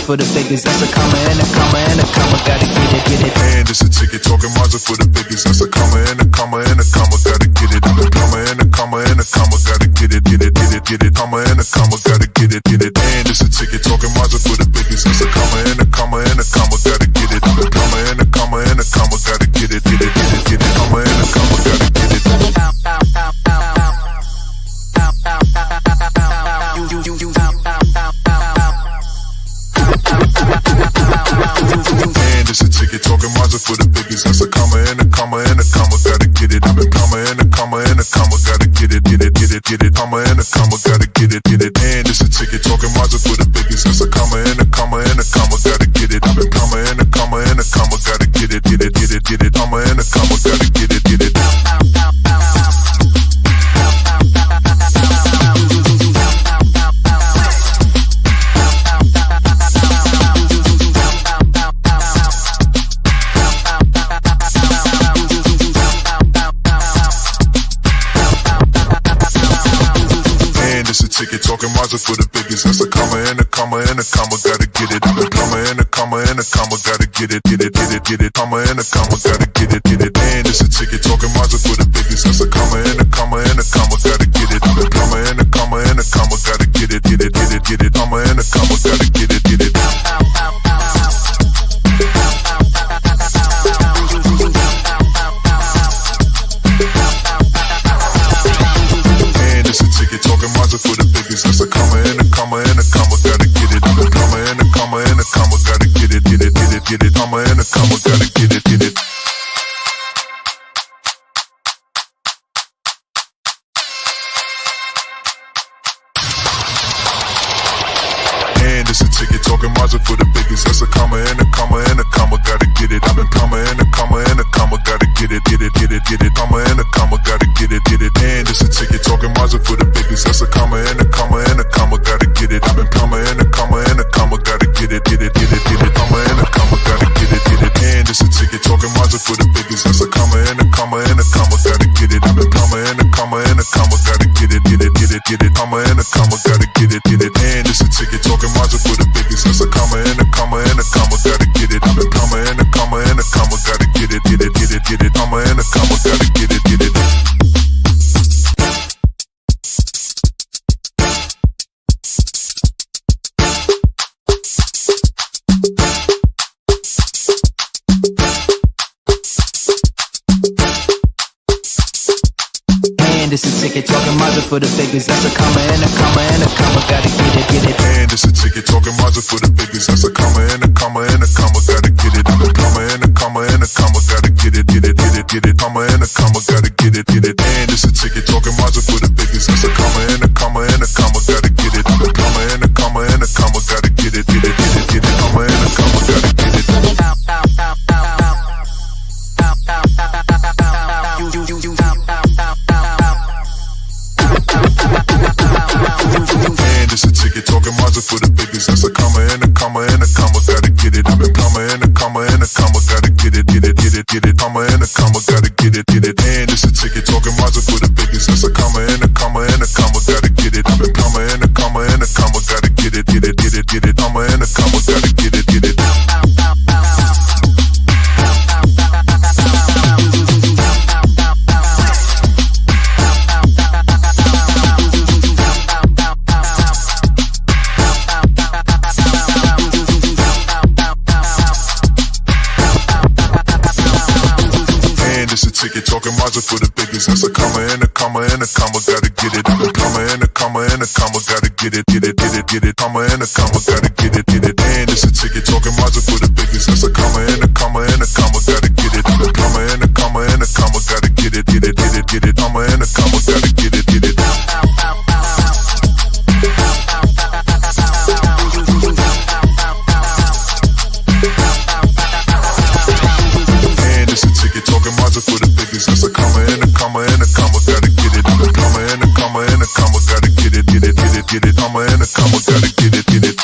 for the biggest. That's a comma and a comma and a comma. Gotta get it, get it. And it's a ticket talking Mazda for the biggest. That's a comma and a comma and a comma. Gotta get it. A comma and a comma and a comma. Gotta get it, get it, get it, get it. Comma and a comma. Gotta get it, get it. And it's a ticket talking Mazda for the biggest. That's a comma and a comma and a comma. Gotta get it. A comma and a comma and a comma. Gotta get it, get it, get it, get it. Comma and a comma. Gotta get it. And it's a ticket talking Mazda for the biggest. That's a comma and a comma and a comma. Gotta get it. A comma and a comma and a comma. Gotta get it, get it, get it, get it. Comma and a comma. Gotta get it, get it. And it's a ticket talking Mazda for the biggest. That's a comma and a comma and a comma. Gotta get it. A comma and a comma and a comma. Gotta get it, get it, get it, get it. Comma and a comma. Gotta get it, get it. Ticket talking Mazda for the biggest. That's a comma and a comma and a comma. Gotta get it. A comma and a comma and a comma. Gotta get it, get it, get it, get it. Comma and a comma. Gotta get it, get it. And it's a ticket talking Mazda for the biggest. That's a comma and a comma and a comma. Gotta get it. A comma and a comma and a comma. Gotta get it, get it, get it, get it. Comma and a comma. Gotta get it, get it. It's a ticket talking Mazda for the biggest. That's a comma and a comma and a comma. Gotta get it. A comma and a comma and a comma. Gotta get it, get it, get it, get it. Comma and a comma. Gotta get it, get it. And it's a ticket talking Mazda for the biggest. That's a comma and a comma and a comma. Gotta get it. A comma and a comma and a comma. Gotta get it, get it, get it, get it. Comma and a comma. Gotta get it, get it. And it's a ticket talking Mazda for the biggest. That's a comma and a comma and a comma. Gotta get it. A comma and a comma and a comma. Gotta get it, get it, get it, get it. Comma and a comma. Gotta get it, get it. And it's a ticket talking Mazda for the biggest. That's a comma and a comma and a comma. Gotta get it. A comma and a comma and a comma. Gotta get it, get it, get it, get it. Comma and a comma. Gotta get it, get it. And it's a ticket talking Mazda for the biggest. That's a comma and a comma and a comma. Gotta get it. A comma and a comma and a comma. Gotta get it, get it, get it, get it. Comma and a comma. Gotta get it, get it. And it's a ticket talking Mazda for the biggest. That's a comma and a comma and a comma. Gotta get it, get it. And it's a ticket talking Mazda for the biggest. That's a comma and a comma and a comma. Gotta get it. A comma and a comma and a comma. Gotta get it, get it, get it, get it. Comma and a comma. Gotta get it, get it. And it's a ticket talking Mazda for the biggest. That's a comma and a comma and a comma. Gotta get it. A comma and a comma and a comma. Gotta get it, get it, get it, get it. Comma and a comma. Gotta get it. And it's a ticket talking Mazda for the biggest. That's a comma and a comma and a comma. Gotta get it. A comma and a comma and a comma. Gotta get it, get it, get it, get it. Comma and a comma. Gotta get it, get it. And it's a ticket talking Mazda for the biggest. That's a comma and a comma and a comma. Gotta get it. A comma and a comma and a comma. Gotta get it, get it, get it, get it. Comma and a comma. Gotta get it, get it. Ticket talking Mazda for the biggest. That's a comma and a comma and a comma. Gotta get it. A comma and a comma and a comma. Gotta get it, get it, get it, get it. Comma and a comma. Gotta get it, get it. And it's a ticket talking Mazda for the biggest. That's a comma and a comma and a comma. Gotta get it. A comma and a comma and a comma. Gotta get it, get it, get it, get it. Comma and a comma. Gotta get it, get it. Talking Mazda for the biggest. That's a comma and a comma and a comma. Gotta get it. A comma and a comma and a comma. Gotta get it, get it, get it, get it. Comma and a comma. Gotta get it, get it.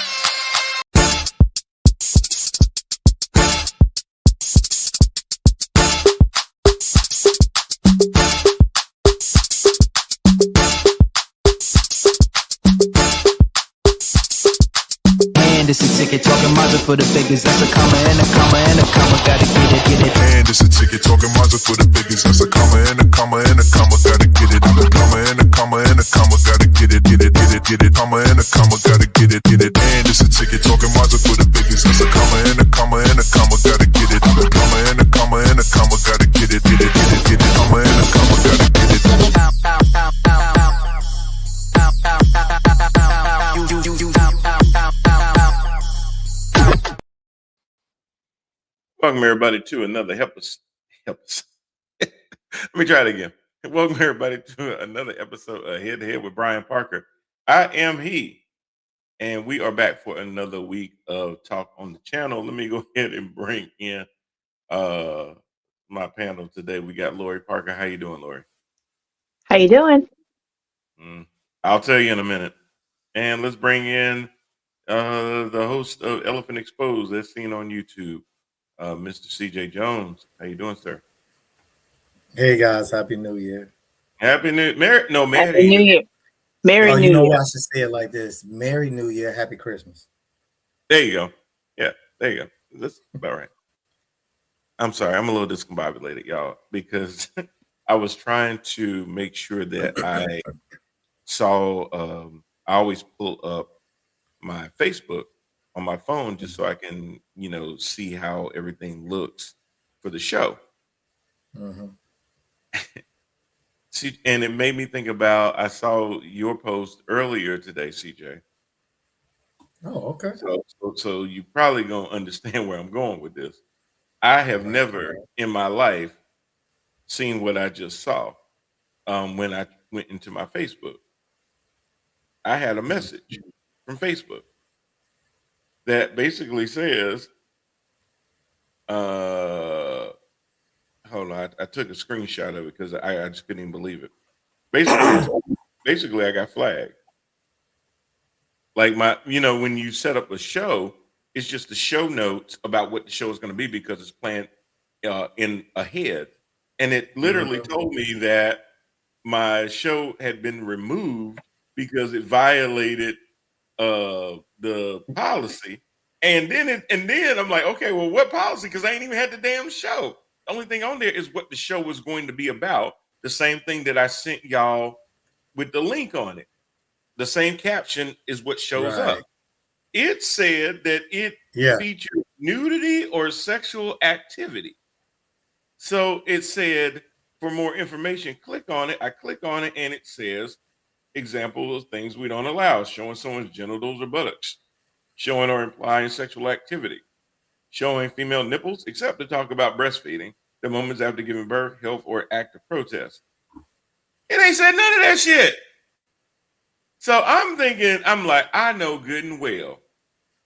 this a ticket talking Mazda for the biggest. That's a comma and a comma and a comma. Gotta get it. And it's a ticket talking Mazda for the biggest. That's a comma and a comma and a comma. Gotta get it. I'm a comma and a comma and a comma. Gotta get it. Comma and a comma. Gotta get it. And it's a ticket talking Mazda for the biggest. That's a comma and a comma and a comma. Gotta get it. I'm a comma and a comma and a comma. Gotta get it. Comma and a comma. Gotta get it. Welcome everybody to another help us. Let me try it again. Welcome everybody to another episode of Head to Head with Brian Parker. I am he, and we are back for another week of talk on the channel. Let me go ahead and bring in my panel today. We got Lori Parker. How you doing, Lori? How you doing? I'll tell you in a minute. And let's bring in the host of Elephant Exposed, that's seen on YouTube, Mr. CJ Jones. How you doing, sir? Hey guys, Happy New Year. Happy New Merry New Year. Merry New Year. You know what? I should say it like this: Merry New Year, Happy Christmas. There you go. Yeah, there you go. That's about right. I'm sorry, I'm a little discombobulated, y'all, because I was trying to make sure that I saw. I always pull up my Facebook on my phone just so I can, see how everything looks for the show. Mm-hmm. See, and it made me think about, I saw your post earlier today, CJ. Oh, okay. So you probably gonna understand where I'm going with this. I have never in my life seen what I just saw when I went into my Facebook. I had a message from Facebook that basically says, hold on, I took a screenshot of it because I just couldn't even believe it. Basically, I got flagged. Like when you set up a show, it's just the show notes about what the show is going to be because it's planned in ahead. And it literally told me that my show had been removed because it violated the policy. And then I'm like, okay, well, what policy? Because I ain't even had the damn show. The only thing on there is what the show was going to be about. The same thing that I sent y'all with the link on it. The same caption is what shows up. It said that it featured nudity or sexual activity. So it said, for more information, click on it. I click on it and it says, example of things we don't allow: showing someone's genitals or buttocks, showing or implying sexual activity, showing female nipples, except to talk about breastfeeding, the moments after giving birth, health, or active protest. It ain't said none of that shit. So I'm thinking, I know good and well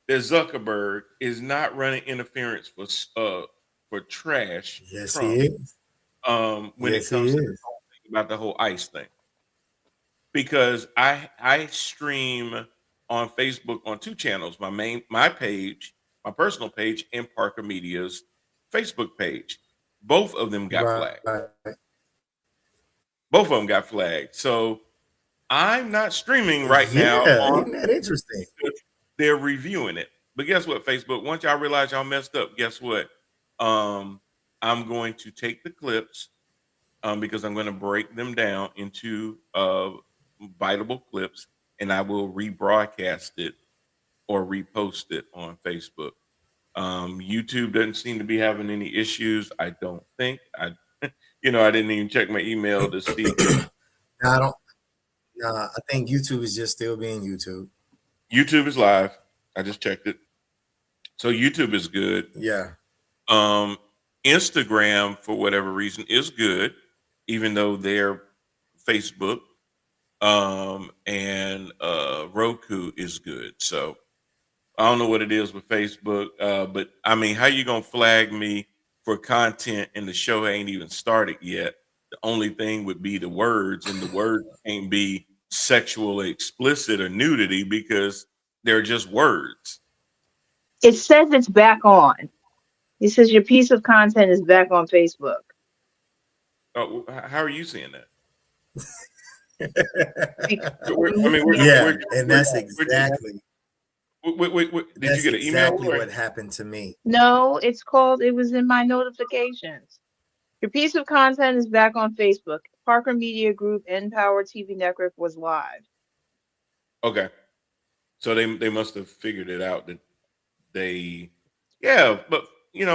that Zuckerberg is not running interference for trash. Yes, Trump, he is. When it comes to about the whole ICE thing. Because I stream on Facebook on two channels, my page, my personal page, and Parker Media's Facebook page. Both of them got flagged. Both of them got flagged. So I'm not streaming right now. Isn't that interesting? They're reviewing it. But guess what, Facebook? Once y'all realize y'all messed up, guess what? I'm going to take the clips because I'm going to break them down into biteable clips, and I will rebroadcast it or repost it on Facebook. YouTube doesn't seem to be having any issues. I don't think. I didn't even check my email to see. I think YouTube is just still being YouTube. YouTube is live. I just checked it. So YouTube is good. Yeah. Instagram, for whatever reason, is good, even though they're Facebook. And Roku is good. So I don't know what it is with Facebook. But I mean, how you gonna flag me for content and the show ain't even started yet? The only thing would be the words, and the words can't be sexually explicit or nudity because they're just words. It says it's back on. It says your piece of content is back on Facebook. Oh, how are you seeing that? And that's exactly. Wait. Did you That's get an email? exactly what happened to me. No, it's called, it was in my notifications. Your piece of content is back on Facebook. Parker Media Group Empower TV Network was live. Okay. So they must have figured it out that they, yeah, but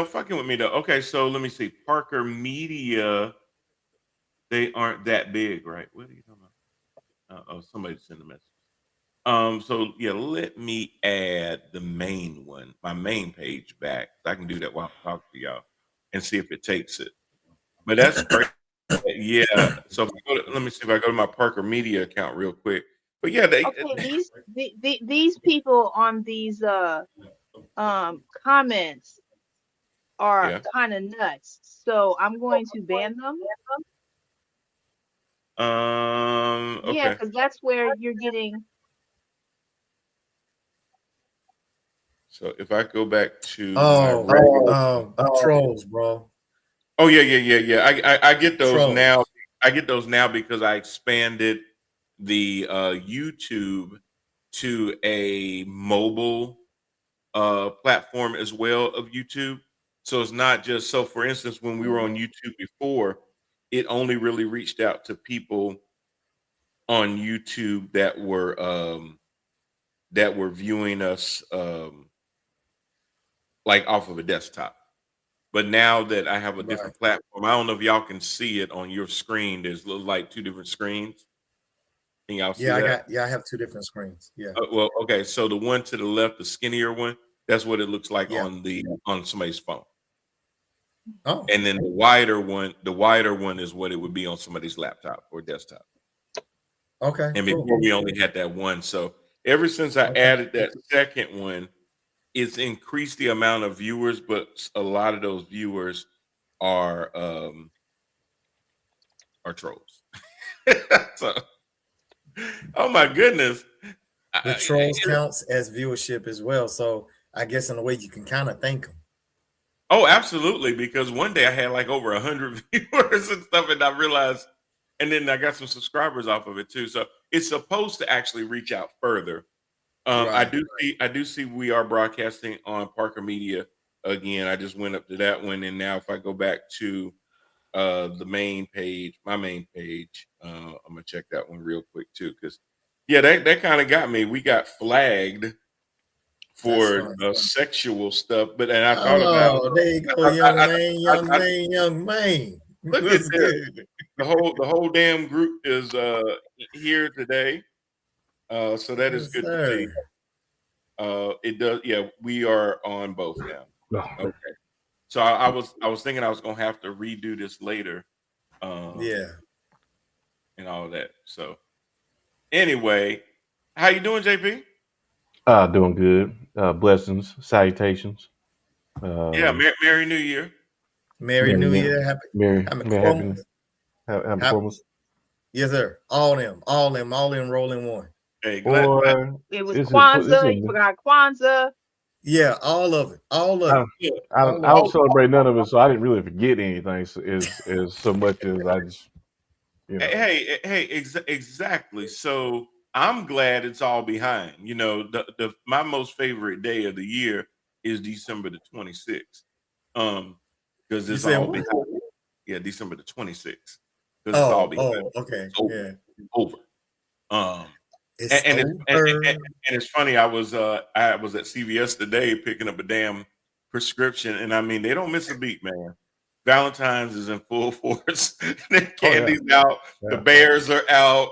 fucking with me though. Okay, so let me see. Parker Media, they aren't that big, right? What are you talking about? Oh, somebody sent a message. So yeah, let me add the main one, my main page back. I can do that while I talk to y'all and see if it takes it. But that's crazy. Yeah. So if I let me see if I go to my Parker Media account real quick. But yeah, Okay, these people on these comments are yeah. kind of nuts. So I'm going to ban them. Yeah, Okay. because that's where you're getting. So if I go back to my Oh, regular, trolls, bro. oh yeah. I get those now. Trolls. I get those now because I expanded the YouTube to a mobile platform as well of YouTube. So it's not just, so for instance, when we were on YouTube before, it only really reached out to people on YouTube that were viewing us like off of a desktop. But now that I have a Right. different platform, I don't know if y'all can see it on your screen. There's little like two different screens. Can y'all see that? I have two different screens. Yeah. Well, okay. So the one to the left, the skinnier one, that's what it looks like Yeah. on somebody's phone. Oh. And then the wider one is what it would be on somebody's laptop or desktop. Okay. And Cool. before we only had that one. So ever since I added that second one, it's increased the amount of viewers, but a lot of those viewers are trolls. So, oh my goodness. The trolls counts as viewership as well. So I guess in a way you can kind of thank them. Oh, absolutely. Because one day I had like over 100 viewers and stuff, and I realized, and then I got some subscribers off of it too. So it's supposed to actually reach out further. I do see we are broadcasting on Parker Media again. I just went up to that one, and now if I go back to the main page, my main page, I'm gonna check that one real quick too, because yeah, that kind of got me. We got flagged for sexual stuff, and I thought about it. There you go, young man. Look at this. The whole damn group is here today. So that is Yes, good to see. sir. It does. Yeah, we are on both now. Okay. So I was thinking I was gonna have to redo this later. Yeah. And all that. So anyway, how you doing, JP? Doing good. Blessings, salutations. Yeah, Merry New Year. Merry New Year. Happy Merry Christmas. Christmas. Yes, sir. All them, roll in one. Hey, Boy, It was Kwanzaa. You forgot Kwanzaa. Yeah, all of it. I don't celebrate none of it, so I didn't really forget anything. As so much as I just, Hey, exactly. So I'm glad it's all behind. My most favorite day of the year is December the 26th. Because it's all behind. Yeah, December the 26th. Because it's all behind. Okay. It's over. It's and it's funny. I was at CVS today picking up a damn prescription, and I mean they don't miss a beat, man. Valentine's is in full force. The candy's out. Yeah. The bears are out.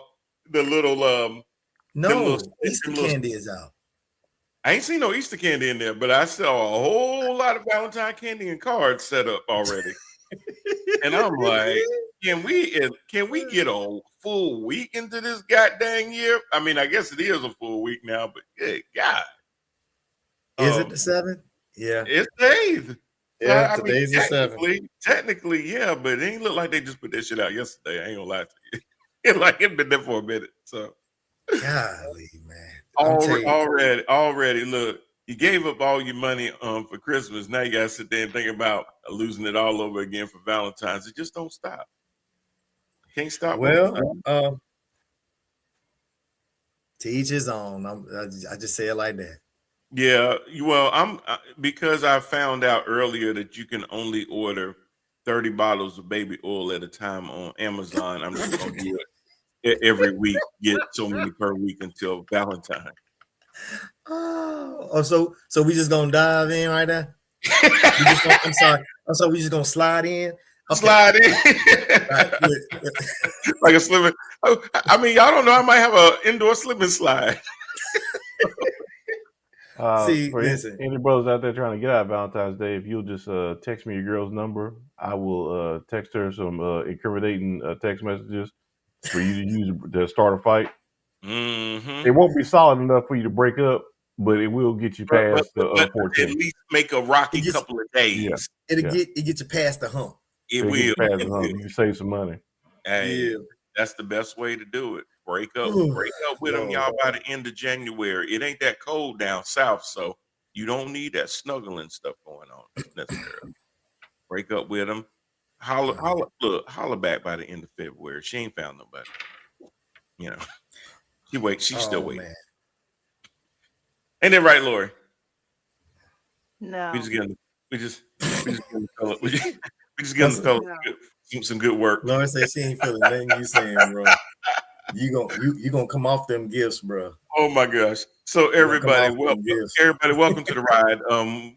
The little Easter candy is out. I ain't seen no Easter candy in there, but I saw a whole lot of Valentine candy and cards set up already. And I'm like, can we get a full week into this goddamn year? I mean, I guess it is a full week now, but good God. Is it the 7th? Yeah. It's the 8th. Yeah, today's the 7th. Technically, yeah, but it ain't look like they just put that shit out yesterday. I ain't gonna lie to you. It's been there for a minute. So golly, man. Already, look, you gave up all your money for Christmas. Now you gotta sit there and think about losing it all over again for Valentine's. It just don't stop. Can't stop. Well, to each his own. I just say it like that. Yeah, well, because I found out earlier that you can only order 30 bottles of baby oil at a time on Amazon. I'm just gonna do it every week, get so many per week until Valentine. So we just gonna dive in right there. I'm sorry. We just gonna slide in. Okay. Slide in. Right, like a slipping. I mean, y'all don't know. I might have an indoor slip and slide. For any brothers out there trying to get out Valentine's Day, if you'll just text me your girl's number, I will text her some incriminating text messages for you to use to start a fight. Mm-hmm. It won't be solid enough for you to break up, but it will get you past the at least make a rocky couple of days. Yeah, It'll get you past the hump. It will. You can save some money. Hey, that's the best way to do it. Break up with them, y'all, by the end of January. It ain't that cold down south, so you don't need that snuggling stuff going on necessarily. Break up with them. Holler back by the end of February. She ain't found nobody. You know, she's still waiting. Man. Ain't that right, Lori? No. We just getting some good work. Lori said she ain't feeling nothing you saying, bro. You gonna come off them gifts, bro. Oh my gosh! So everybody, welcome to the ride.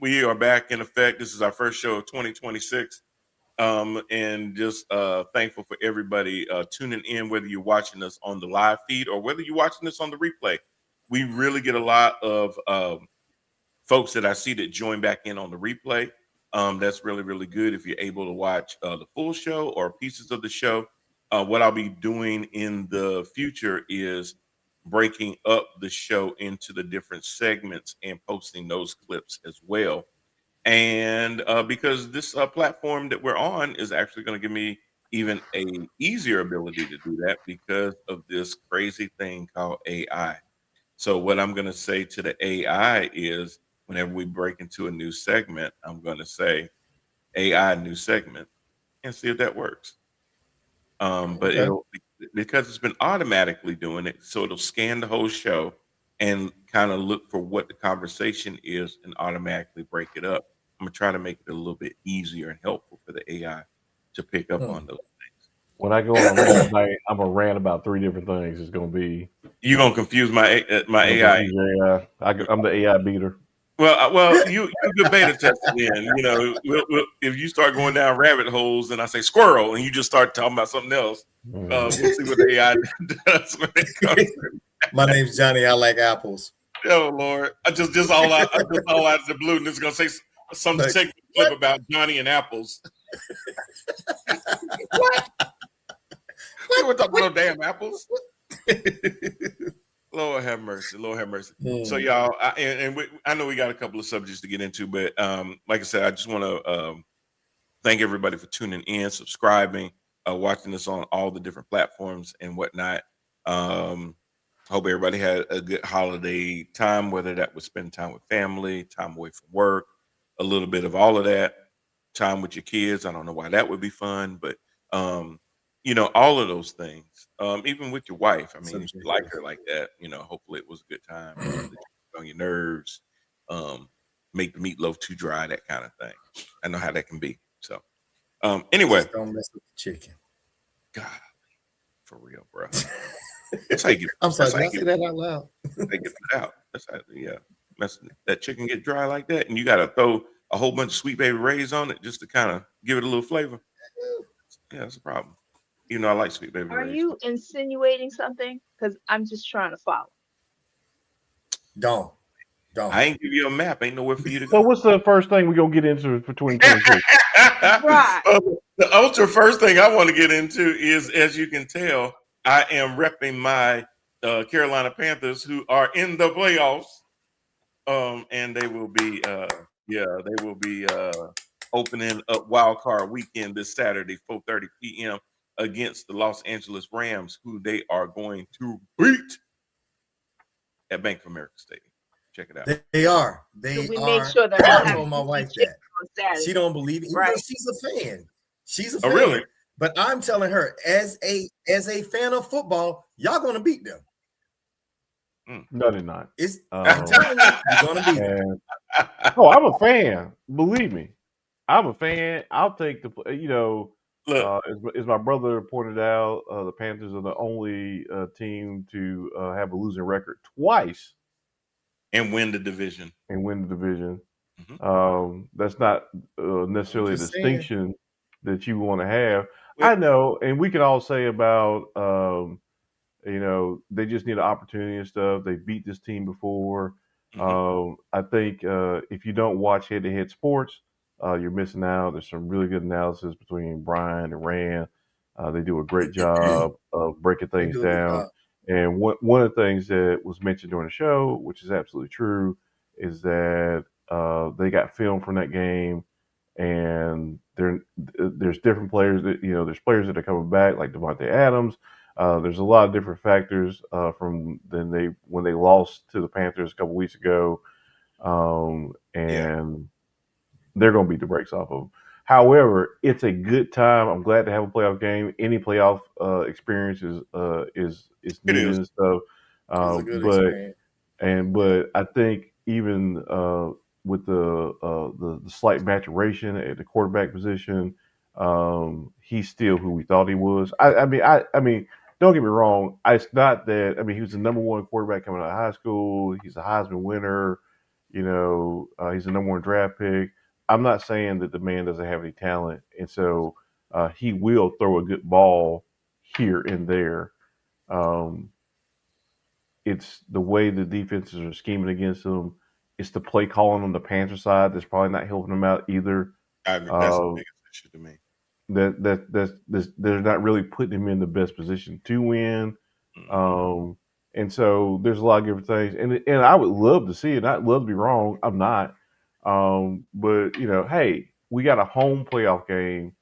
We are back in effect. This is our first show of 2026, and just thankful for everybody tuning in, whether you're watching us on the live feed or whether you're watching this on the replay. We really get a lot of folks that I see that join back in on the replay. That's really, really good if you're able to watch the full show or pieces of the show. What I'll be doing in the future is breaking up the show into the different segments and posting those clips as well. And because this platform that we're on is actually going to give me even a easier ability to do that because of this crazy thing called AI. So what I'm going to say to the AI is whenever we break into a new segment, I'm going to say AI new segment and see if that works. But it'll, because it's been automatically doing it, so it'll scan the whole show and kind of look for what the conversation is and automatically break it up. I'm gonna try to make it a little bit easier and helpful for the AI to pick up on those things. When I go on a rant tonight, I'm gonna rant about 3 different things. It's gonna be you're gonna confuse my AI. I'm the AI beater. Well, you could beta test it in. You know, if you start going down rabbit holes and I say squirrel and you just start talking about something else, we'll see what the AI does when it comes. My name's Johnny. I like apples. Oh Lord! I just all out of the blue, and it's gonna say some clip about Johnny and apples. What? You were talking about damn apples? Lord have mercy. Lord have mercy. So y'all, I know we got a couple of subjects to get into, but like I said, I just want to thank everybody for tuning in, subscribing, watching us on all the different platforms and whatnot. Hope everybody had a good holiday time, whether that was spend time with family, time away from work, a little bit of all of that, time with your kids. I don't know why that would be fun, but you know, all of those things, even with your wife. I mean, if you like her like that, you know, hopefully it was a good time. On your nerves, make the meatloaf too dry, that kind of thing. I know how that can be. So, anyway, just don't mess with the chicken. God, for real, bro. That's how you get. I'm sorry, did I say that out loud? They get it out. That's how, that chicken get dry like that, and you got to throw a whole bunch of Sweet Baby Ray's on it just to kind of give it a little flavor. Yeah, that's a problem. You know, I like Sweet Baby Ray's. Are you insinuating something? Because I'm just trying to follow. Don't. I ain't give you a map. Ain't nowhere for you to go. So what's the first thing we're gonna get into for 2026? Right. The ultra first thing I want to get into is, as you can tell, I am repping my Carolina Panthers, who are in the playoffs, and they will be, opening up Wild Card Weekend this Saturday, 4:30 p.m. against the Los Angeles Rams, who they are going to beat at Bank of America Stadium. Check it out. They are. So we make sure that I told my wife that. She don't believe it. Right. She's a fan. She's a fan. Oh, really? But I'm telling her, as a fan of football, y'all gonna beat them. No, they're not. I'm telling you, you're gonna be there. And, I'm a fan. Believe me, I'm a fan. I'll take the. Look, As my brother pointed out, the Panthers are the only team to have a losing record twice and win the division. and win the division. Mhm. That's not I'm necessarily a just saying. distinction that you want to have. Well, I know, and we can all say about they just need an opportunity and stuff. They beat this team before. mhm. I think if you don't watch head-to-head sports, you're missing out. There's some really good analysis between Brian and Rand. They do a great job of breaking They things do a good down. job. And one of the things that was mentioned during the show, which is absolutely true, is that they got film from that game, and there's different players that there's players that are coming back like Devontae Adams. There's a lot of different factors from when they lost to the Panthers a couple weeks ago, Yeah. and they're going to beat the brakes off of them. However, it's a good time. I'm glad to have a playoff game. Any playoff experience is It needed is. and stuff. It's a good But experience. I think even with the slight maturation at the quarterback position, he's still who we thought he was. I mean, don't get me wrong. It's not that. I mean, he was the number one quarterback coming out of high school. He's a Heisman winner. He's the number one draft pick. I'm not saying that the man doesn't have any talent, and so he will throw a good ball here and there. Um, it's the way the defenses are scheming against them. It's the play calling on the Panther side that's probably not helping them out either. I mean, that's the Uh, biggest issue to me. they're not really putting him in the best position to win. Mhm. And so there's a lot of different things, and I would love to see it. I'd love to be wrong. I'm not. But hey, we got a home playoff game.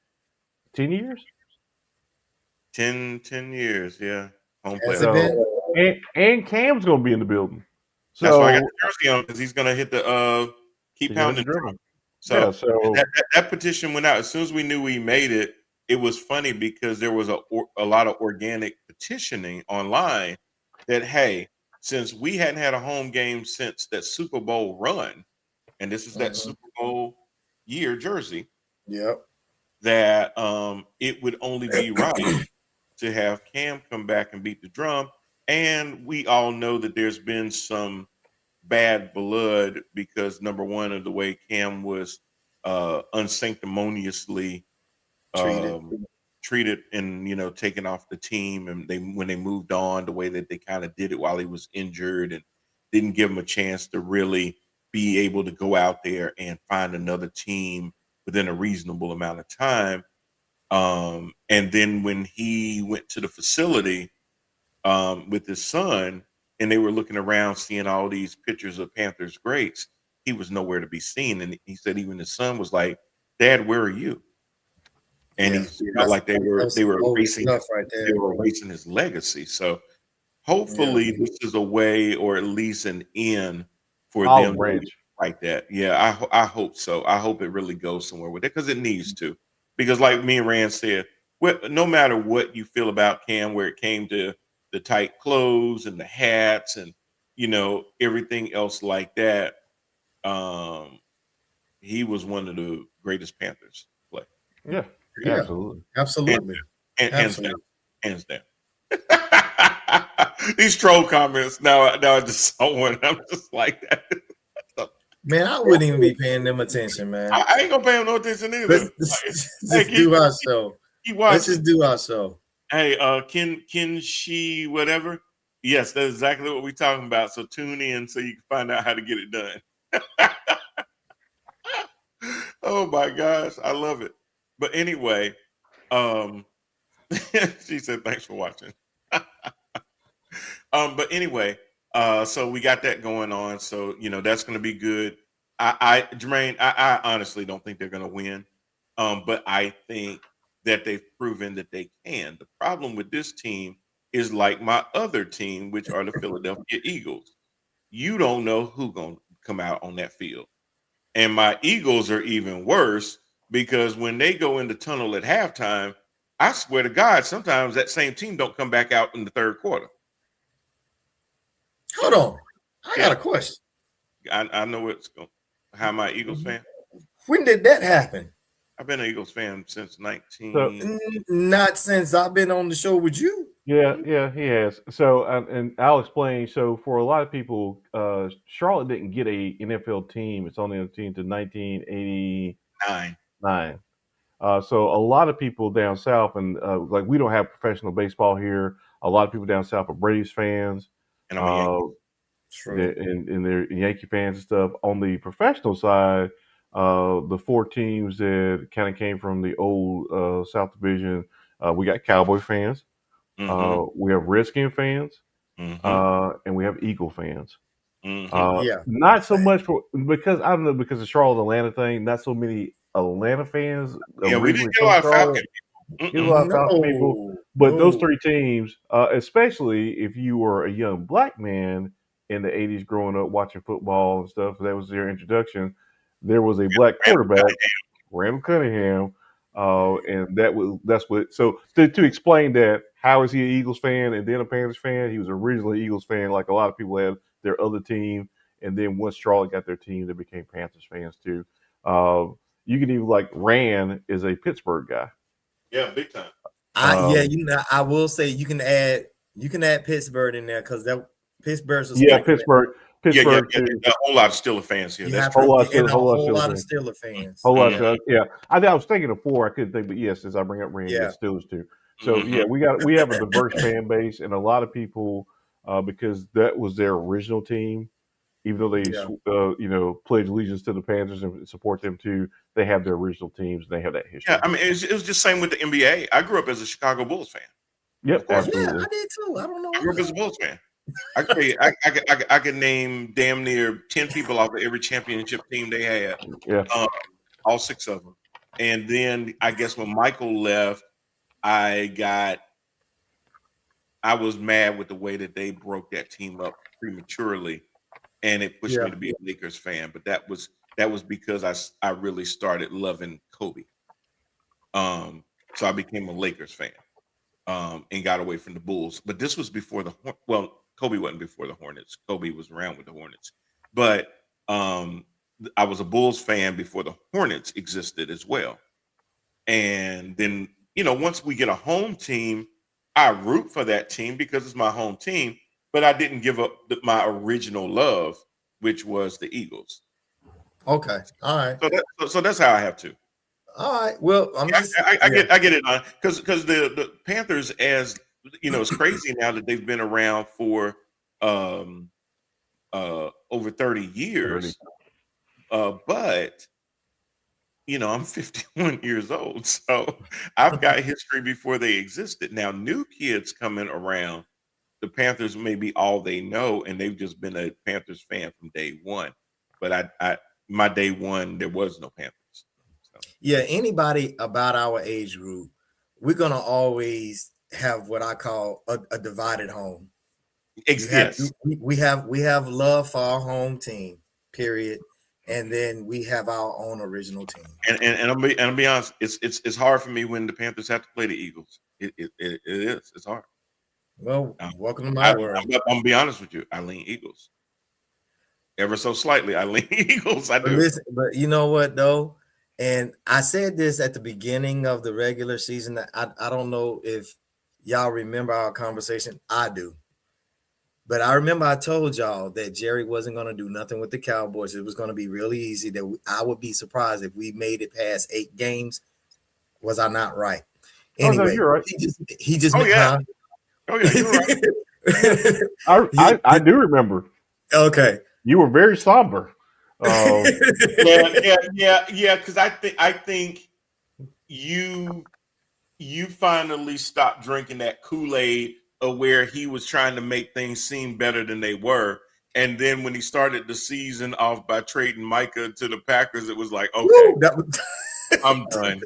10 years. 10 years, yeah. Home Has it playoff. been? So and Cam's gonna be in the building. That's why I got So the jersey on because he's gonna hit the keep he's gonna hit the pounding. dribble. So Yeah. So that petition went out as soon as we knew we made it. It was funny because there was a lot of organic petitioning online that hey, since we hadn't had a home game since that Super Bowl run, and this is that Mhm. Super Bowl year jersey, Yep. that it would only be right to have Cam come back and beat the drum. And we all know that there's been some bad blood because number one of the way Cam was unsanctimoniously Treated. treated and taken off the team, and when they moved on, the way that they kind of did it while he was injured and didn't give him a chance to really be able to go out there and find another team within a reasonable amount of time. And then when he went to the facility with his son, and they were looking around, seeing all these pictures of Panthers greats, he was nowhere to be seen. And he said even his son was like, "Dad, where are you?" And he Yeah. felt like That was they some were bogus erasing stuff right they there. were erasing his legacy. So Yeah. hopefully this is a way, or at least an end for Olive them to Branch. like that. Yeah, I hope so. I hope it really goes somewhere with it because it needs to. Because like me and Rand said, no matter what you feel about Cam, where it came to the tight clothes and the hats and everything else like that, um, he was one of the greatest Panthers to play. Yeah. Yeah. Absolutely. Absolutely. Hands down. Absolutely. Hands down. These troll comments now I just saw one. I'm just like that. Man, I wouldn't even be paying them attention, man. I ain't gonna pay him no attention either. Let's Like, just do our show. keep Let's watching. just do our show. Hey, can she whatever? Yes, that's exactly what we're talking about. So tune in so you can find out how to get it done. Oh my gosh, I love it. But anyway, she said thanks for watching. But anyway, so we got that going on. So that's going to be good. Jermaine, I honestly don't think they're going to win. But I think that they've proven that they can. The problem with this team is like my other team, which are the Philadelphia Eagles. You don't know who's going to come out on that field. And my Eagles are even worse because when they go in the tunnel at halftime, I swear to God, sometimes that same team don't come back out in the third quarter. Hold on. I Yeah. got a question. I know it's going. How am I Eagles fan? When did that happen? I've been an Eagles fan since So 19. Not since I've been on the show with you. yeah, he has. So and I'll explain. So for a lot of people, Charlotte didn't get a NFL team. It's only a team to 1989. 9. So a lot of people down south, and like we don't have professional baseball here. A lot of people down south are Braves fans, And I'm a Yankee. True. and they're Yankee fans and stuff. On the professional side, the four teams that kind of came from the old South Division, we got Cowboy fans, we have Redskin fans, and we have Eagle fans. Yeah. Not so much because I don't know, because the Charlotte Atlanta thing. Not so many Atlanta fans Yeah, we originally didn't get a from lot of Charlotte. Falcon people. Get a lot of Falcon people, No. but those No. three teams, especially if you were a young black man in the '80s, growing up watching football and stuff, that was their introduction. There was a black quarterback, Randall Cunningham, and that's what. So to explain that, how is he an Eagles fan and then a Panthers fan? He was originally an Eagles fan, like a lot of people had their other team, and then once Charlotte got their team, they became Panthers fans too. You can even like Rand is a Pittsburgh guy. Yeah, big time. I will say you can add Pittsburgh in there because that Pittsburgh's a Yeah, spectacle. Pittsburgh Yeah. too. A whole lot of Steelers fans here. You That's have true. Whole lot, and a whole lot whole lot of fans. Steelers fans. Whole lot, Yeah. yeah. I was thinking of four. I couldn't think, but yes, since I bring up Rand, Yeah. yes, Steelers too. So yeah, we have a diverse fan base, and a lot of people because that was their original team. Even though they pledge allegiance to the Panthers and support them too, they have their original teams. And they have that history. Yeah, I mean, it was just same with the NBA. I grew up as a Chicago Bulls fan. Yep, Yeah, absolutely. I did too. I don't know. I grew up as a Bulls fan. I can tell you, I can name damn near 10 people off of every championship team they had. Yeah. All 6 of them. And then I guess when Michael left, I was mad with the way that they broke that team up prematurely, and it pushed me to be a Lakers fan. But that was because I really started loving Kobe. So I became a Lakers fan. And got away from the Bulls. But this was before Kobe wasn't before the Hornets. Kobe was around with the Hornets. But I was a Bulls fan before the Hornets existed as well. And then, once we get a home team, I root for that team because it's my home team. But I didn't give up my original love, which was the Eagles. Okay. All right. So that's how I have to. All right. Well, I get it on because the Panthers, as it's crazy now that they've been around for over 30 years. But I'm 51 years old, so I've got history before they existed. Now, new kids coming around, the Panthers may be all they know, and they've just been a Panthers fan from day one. But my day one, there was no Panthers. Yeah, anybody about our age group, we're gonna always have what I call a divided home. Yes. We have love for our home team, period, and then we have our own original team. And I'll be honest, it's hard for me when the Panthers have to play the Eagles. It is. It's hard. Well, welcome to my world. I'm gonna be honest with you. I lean Eagles. Ever so slightly, I lean Eagles. I do. But you know what though? And I said this at the beginning of the regular season. I don't know if y'all remember our conversation. I do. But I remember I told y'all that Jerry wasn't going to do nothing with the Cowboys. It was going to be really easy. That I would be surprised if we made it past 8 games. Was I not right? Anyway, no, you're right. He just. Oh yeah. You're right. I do remember. Okay. You were very somber. Yeah. Because I think you finally stopped drinking that Kool-Aid of where he was trying to make things seem better than they were, and then when he started the season off by trading Micah to the Packers, it was like, okay, I'm done.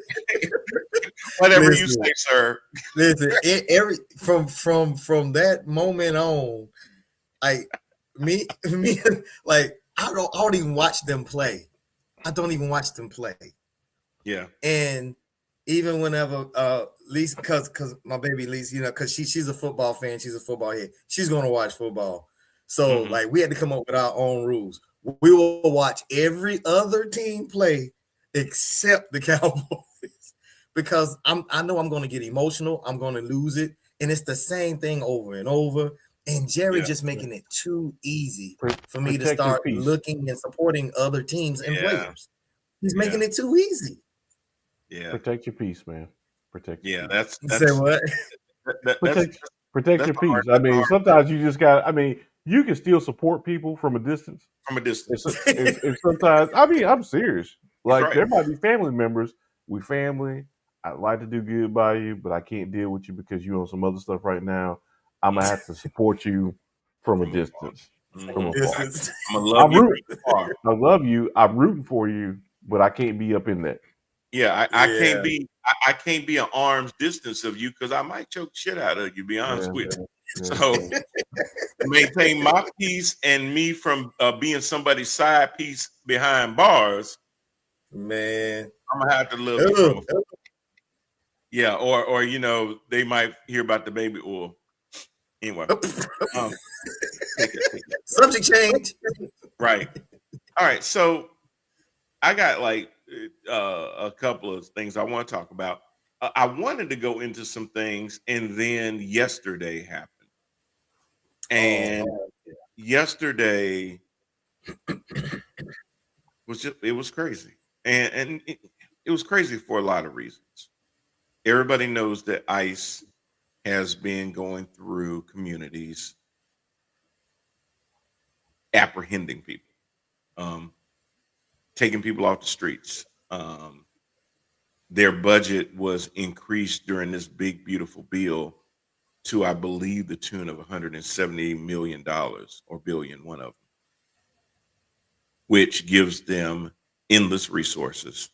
Whatever you say, sir. Listen, from that moment on, like me, like. I don't even watch them play. I don't even watch them play. Yeah. And even whenever Lisa, because my baby Lisa, because she's a football fan, she's a football head. She's gonna watch football. So Mhm. like we had to come up with our own rules. We will watch every other team play except the Cowboys because I know I'm going to get emotional. I'm going to lose it, and it's the same thing over and over. And Jerry Yeah. just making it too easy for me to Protect your start peace. looking and supporting other teams and Yeah. players. He's Yeah. making it too easy. Yeah. Protect your peace, man. Protect your Yeah. peace. You say what? That's Protect that's your the hard. peace. I That's the mean, hard sometimes you just got. I mean, you can still support people from a distance. from a And, distance. so, and sometimes, I mean, I'm serious. He's Like right. there might be family members. We family. I'd like to do good by you, but I can't deal with you because you're on some other stuff right now. I'm gonna have to support you from a From afar. distance. From Mhm. afar. Distance. I'm gonna love I'm you root. from afar. I love you. I'm rooting for you, but I can't be up in that. Yeah, Yeah. I can't be an arm's distance of you because I might choke shit out of you. Be honest Yeah, with you. yeah, So yeah. to maintain my peace and me from being somebody's side piece behind bars, Man. I'm gonna have to love you from Ugh. afar. Yeah, or they might hear about the baby oil. Anyway, um, take it. Subject change. Right. All right. So I got like a couple of things I want to talk about. I wanted to go into some things, and then yesterday happened. Oh, And yesterday it was crazy, and it was crazy for a lot of reasons. Everybody knows that ICE has been going through communities apprehending people, um, taking people off the streets. Their budget was increased during this big, beautiful bill to, I believe, the tune of $170 million or billion, one of them, which gives them endless resources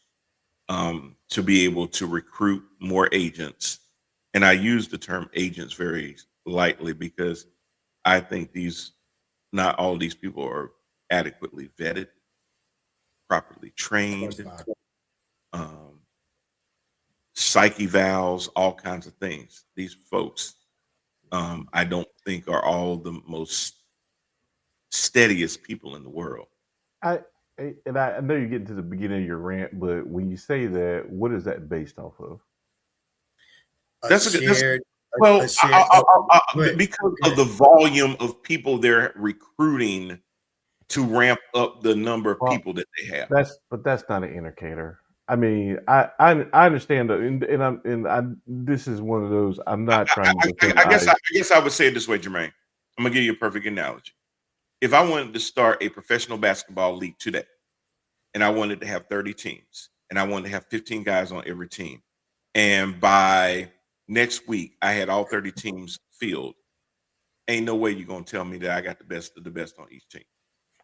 to be able to recruit more agents. And I use the term agents very lightly because I think not all these people are adequately vetted, properly of course trained, not. um, psyche valves, all kinds of things. These folks, I don't think are all the most steadiest people in the world. I I know you're getting to the beginning of your rant, but when you say that, what is that based off of? A That's a good. That's shared, a well, shared. Oh, go ahead. because Go of ahead. the volume of people they're recruiting to ramp up the number of Well, people that they have. that's not an indicator. I mean, I understand that, this is one of those. I'm not trying to defend ICE. I guess I would say it this way, Jermaine. I'm gonna give you a perfect analogy. If I wanted to start a professional basketball league today, and I wanted to have 30 teams, and I wanted to have 15 guys on every team, and by next week I had all 30 teams filled, ain't no way you're gonna tell me that I got the best of the best on each team.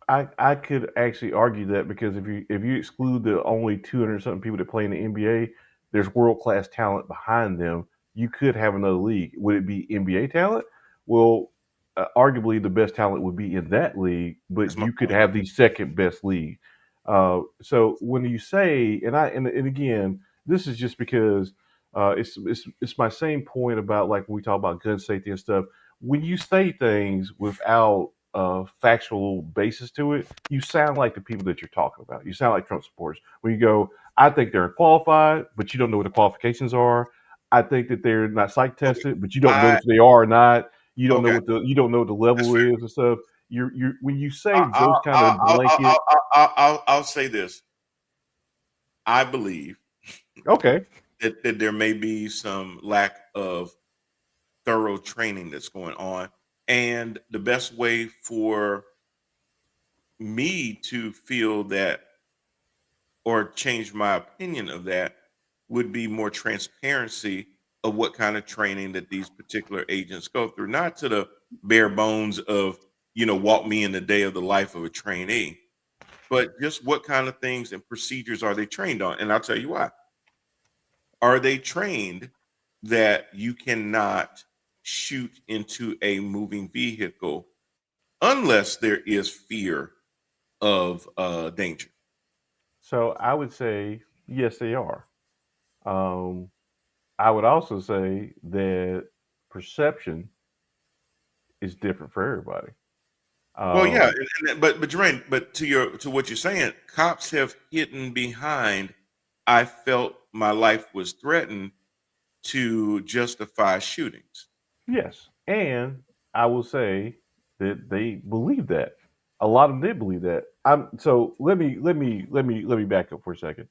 I could actually argue that because if you exclude the only 200 something people that play in the NBA, there's world class talent behind them. You could have another league. Would it be NBA talent? Well, arguably the best talent would be in that league, but That's my you could point. have the second best league. So when you say, and again, this is just because it's my same point about like when we talk about gun safety and stuff. When you say things without factual basis to it, you sound like the people that you're talking about. You sound like Trump supporters. When you go, I think they're qualified, but you don't know what the qualifications are. I think that they're not psych Okay. tested, but you don't know I if they are or not. okay. You don't know what the That's level fair. is and stuff. You're when you I, say I, those kind of blanket, I'll say this. I believe okay, that there may be some lack of thorough training that's going on. And the best way for me to feel that or change my opinion of that would be more transparency of what kind of training that these particular agents go through, not to the bare bones of, walk me in the day of the life of a trainee, but just what kind of things and procedures are they trained on? And I'll tell you why. Are they trained that you cannot shoot into a moving vehicle unless there is fear of danger? so I would say yes, they are. Um, I would also say that perception is different for everybody. Well, yeah, Um, but Jermaine, but to what you're saying, cops have hidden behind. I felt my life was threatened to justify shootings. yes, and I will say that they believe that. A lot of them did believe that. So let me back up for a second.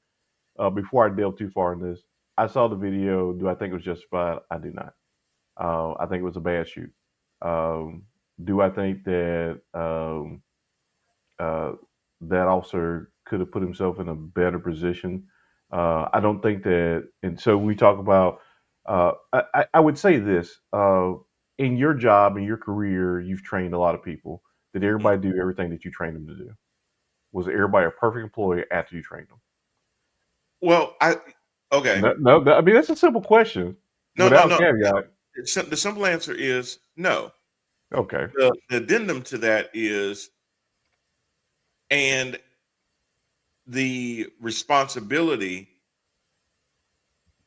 Before I delve too far in this, I saw the video. Do I think it was justified? I do not. I think it was a bad shoot. Um, do I think that uh, that officer could have put himself in a better position? I don't think that. And so we talk about. I would say this: in your job, in your career, you've trained a lot of people. Did Mm. everybody do everything that you trained them to do? Was everybody a perfect employee after you trained them? Well, okay, No, no. I mean, that's a simple question no, no, without no. caveat. The simple answer is no. Okay. The addendum to that is, and the responsibility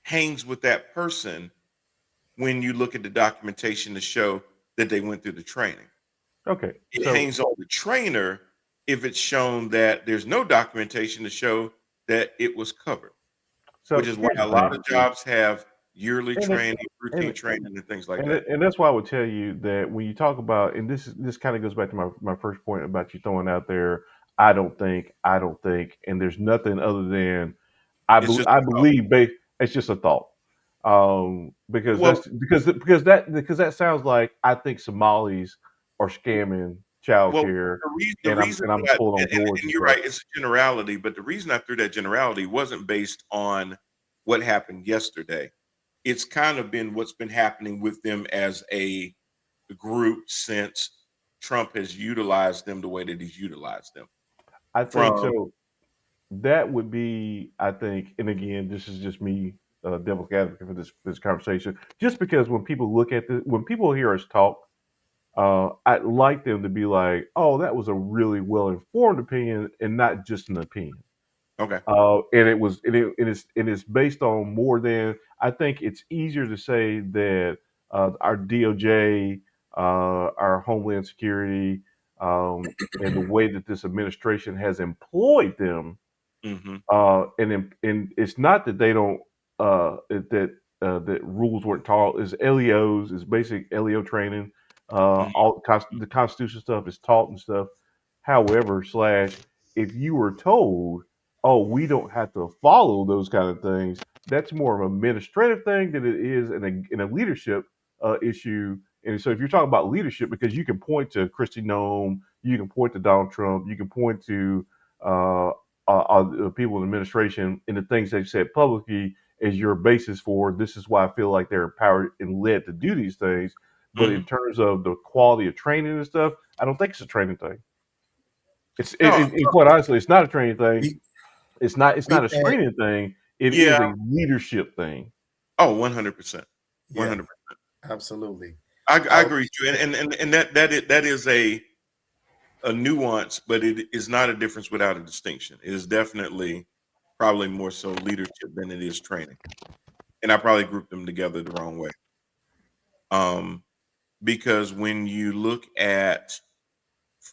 hangs with that person when you look at the documentation to show that they went through the training. Okay. It hangs on the trainer if it's shown that there's no documentation to show that it was covered, which So is why here's a the lot thing, of jobs have yearly and it, training, routine and training, and things like and that. and that's why I would tell you that when you talk about, and this kind of goes back to my first point about you throwing out there, I don't think, and there's nothing other than It's just I believe it's just a thought, because well, because that sounds like I think Somalis are scamming well, childcare, the and reason I'm that, pulling on doors and and you're stuff. right, it's a generality, but the reason I threw that generality wasn't based on what happened yesterday. It's kind of been what's been happening with them as a group since Trump has utilized them the way that he's utilized them. I think From so. That would be, I think, and again, this is just me, devil's advocate for this conversation. Just because when people look at when people hear us talk, I'd like them to be like, "Oh, that was a really well informed opinion, and not just an opinion." okay, And it is based on more than. I think it's easier to say that our DOJ, our Homeland Security, and the way that this administration has employed them, hmm and it's not that they don't that rules weren't taught. Is LEOs is basic LEO training. The Constitution stuff is taught and stuff. However, slash, if you were told, oh, we don't have to follow those kind of things, that's more of an administrative thing than it is in a leadership issue. And so, if you're talking about leadership, because you can point to Kristi Noem, you can point to Donald Trump, you can point to uh, people in administration and the things they've said publicly as your basis for this is why I feel like they're empowered and led to do these things. But in hmm terms of the quality of training and stuff, I don't think it's a training thing. no, And quite honestly, it's not a training thing. We It's we not a had screening thing. It is yeah, a leadership thing. oh, 100%, yeah, 100%. absolutely. I I agree with you, and that is a nuance, but it is not a difference without a distinction. It is definitely probably more so leadership than it is training, and I probably grouped them together the wrong way. Um, because when you look at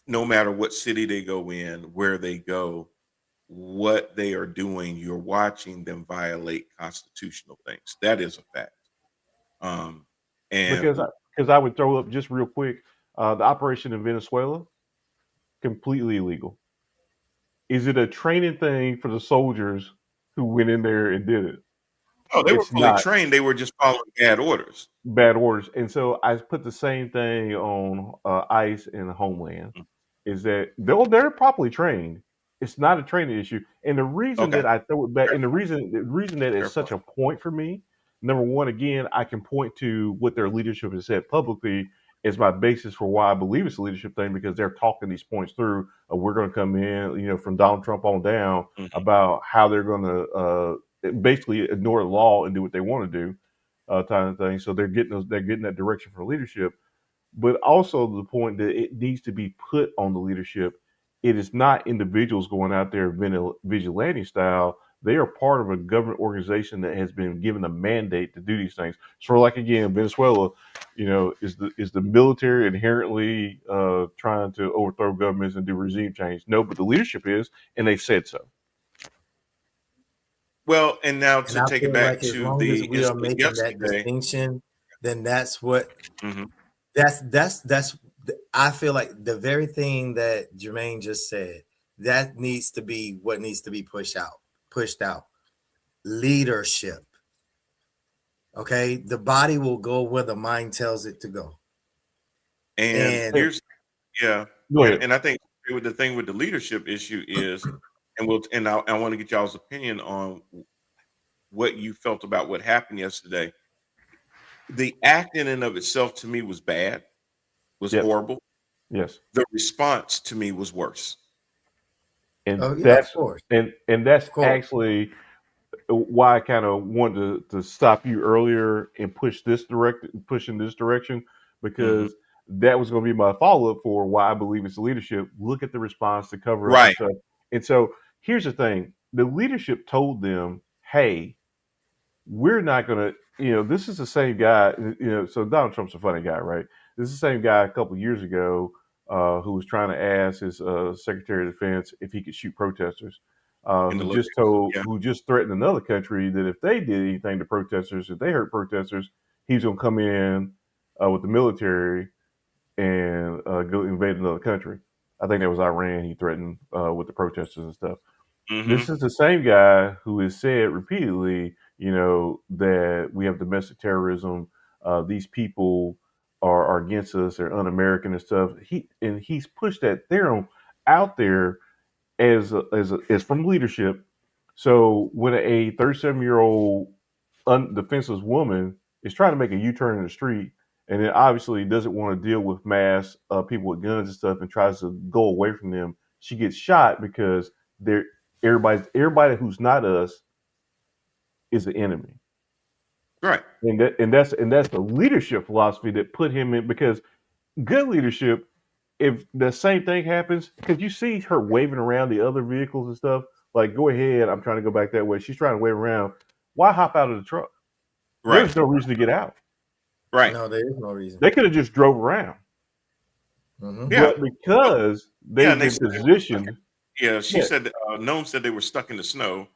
no matter what city they go in, where they go, what they are doing, you're watching them violate constitutional things. That is a fact. Um, and Because I would throw up just real quick the operation in Venezuela, completely illegal. Is it a training thing for the soldiers who went in there and did it? oh, they were It's fully not. trained. They were just following bad orders. Bad orders. And so I put the same thing on ICE and Homeland. Is that they're properly trained. It's not a training issue. And the reason Okay, that I throw it back, fair, and the reason that fair it's such point. a point for me, number one, again, I can point to what their leadership has said publicly is my basis for why I believe it's a leadership thing because they're talking these points through. We're going to come in, from Donald Trump on down Mhm, about how they're going to basically ignore the law and do what they want to do kind of thing. So they're getting that direction from leadership, but also the point that it needs to be put on the leadership. It is not individuals going out there vigilante style. They are part of a government organization that has been given a mandate to do these things. So, like again, Venezuela, is the military inherently trying to overthrow governments and do regime change? No, but the leadership is, and they said so. Well, and now And to I take it feel back like as to long as the we are incident making that yesterday. distinction, then that's what Mhm. that's I feel like the very thing that Jermaine just said, that needs to be what needs to be pushed out. Leadership. Okay. The body will go where the mind tells it to go. And And Hey, here's yeah, go and ahead. I think with the thing with the leadership issue is, I want to get y'all's opinion on what you felt about what happened yesterday. The act in and of itself to me was bad, was Yes, horrible. yes. The response to me was worse. And oh yeah, of that's course. and that's Of course. actually why I kind of wanted to stop you earlier and push in this direction, Mhm. because that was going to be my follow up for why I believe it's leadership. Look at the response to cover up and Right, stuff. And so here's the thing: the leadership told them, "Hey, we're not going to." This is the same guy. So Donald Trump's a funny guy, right? This is the same guy a couple of years ago who was trying to ask his Secretary of Defense if he could shoot protesters. in the yeah. Who just threatened another country that if they did anything to protesters, if they hurt protesters, he's going to come in with the military and go invade another country. I think that was Iran. He threatened with the protesters and stuff. This Mhm. is the same guy who has said repeatedly, that we have domestic terrorism. These people are against us. They're un-American and stuff. He's pushed that theorem out there as from leadership. So when a 37-year-old defenseless woman is trying to make a U-turn in the street, and then obviously doesn't want to deal with mass people with guns and stuff, and tries to go away from them, she gets shot because they're everybody who's not us is the enemy. Right, And that's the leadership philosophy that put him in, because good leadership, if the same thing happens, because you see her waving around the other vehicles and stuff, like, go ahead, I'm trying to go back that way. She's trying to wave around. Why hop out of the truck? right, There's no reason to get out. right. No, there is no reason. They could have just drove around. Hmm. Yeah. But because Yeah, they've and they been said they were stuck positioned, yeah, she yeah, said, Noam said they were stuck in the snow,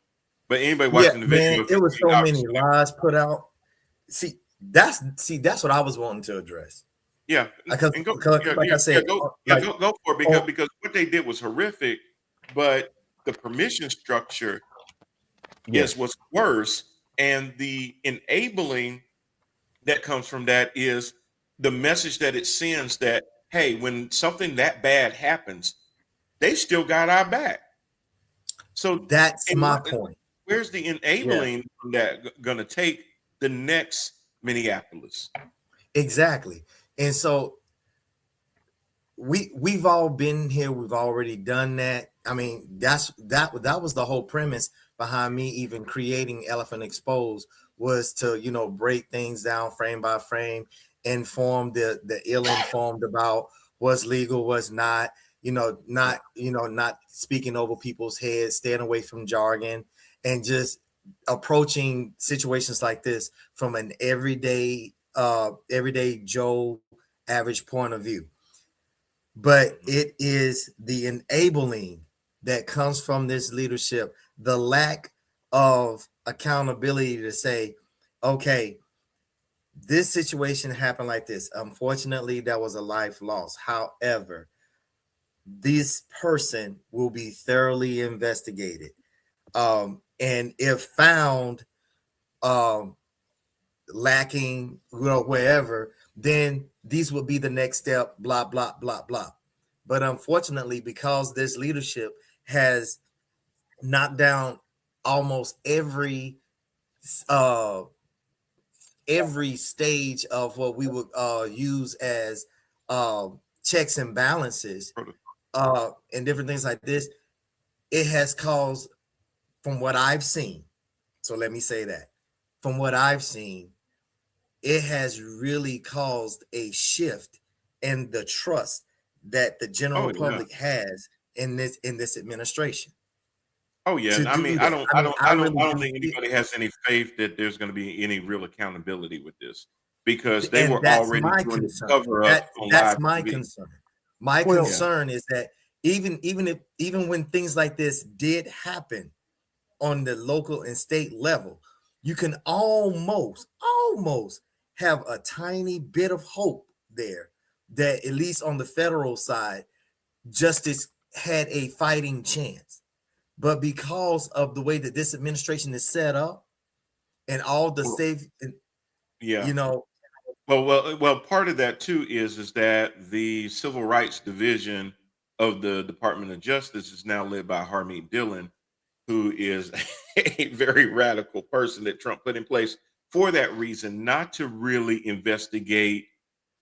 but anybody Yeah, watching the man, video it can was see so many obviously lies put out. That's what I was wanting to address. yeah, Because, and go yeah, like yeah, I yeah, said, like go for it oh, because what they did was horrific, but the permission structure is yes, what's worse, and the enabling that comes from that is the message that it sends that, hey, when something that bad happens, they still got our back. So, that's and my point. where's the Yeah, enabling from that going to take the next Minneapolis? exactly. And so we've all been here. We've already done that. I mean, that was the whole premise behind me even creating Elephant Exposed, was to break things down frame by frame, inform the ill-informed about what's legal, what's not. Not speaking over people's heads, staying away from jargon, and just approaching situations like this from an everyday Joe average point of view. But it is the enabling that comes from this leadership, the lack of accountability to say, okay, this situation happened like this. Unfortunately, that was a life loss. However, this person will be thoroughly investigated. And if found um, lacking, wherever, then these will be the next step, blah, blah, blah, blah. But unfortunately, because this leadership has knocked down almost uh every stage of what we would use as checks and balances and different things like this, it has caused, from what I've seen, so let me say that, from what I've seen, it has really caused a shift in the trust that the Oh general yeah, public has in this administration. Oh yeah, to and I do mean, that. I mean, I I really don't do think feel, anybody has any faith that there's going to be any real accountability with this because they and were that's already my doing the concern. cover ups on That's live my TV. concern. My Yeah, Well, concern is that even when things like this did happen on the local and state level, you can almost have a tiny bit of hope there that at least on the federal side, justice had a fighting chance. But because of the way that this administration is set up and all the well, safe, yeah. you know, Well. Part of that too is that the Civil Rights Division of the Department of Justice is now led by Harmeet Dillon, who is a very radical person that Trump put in place for that reason, not to really investigate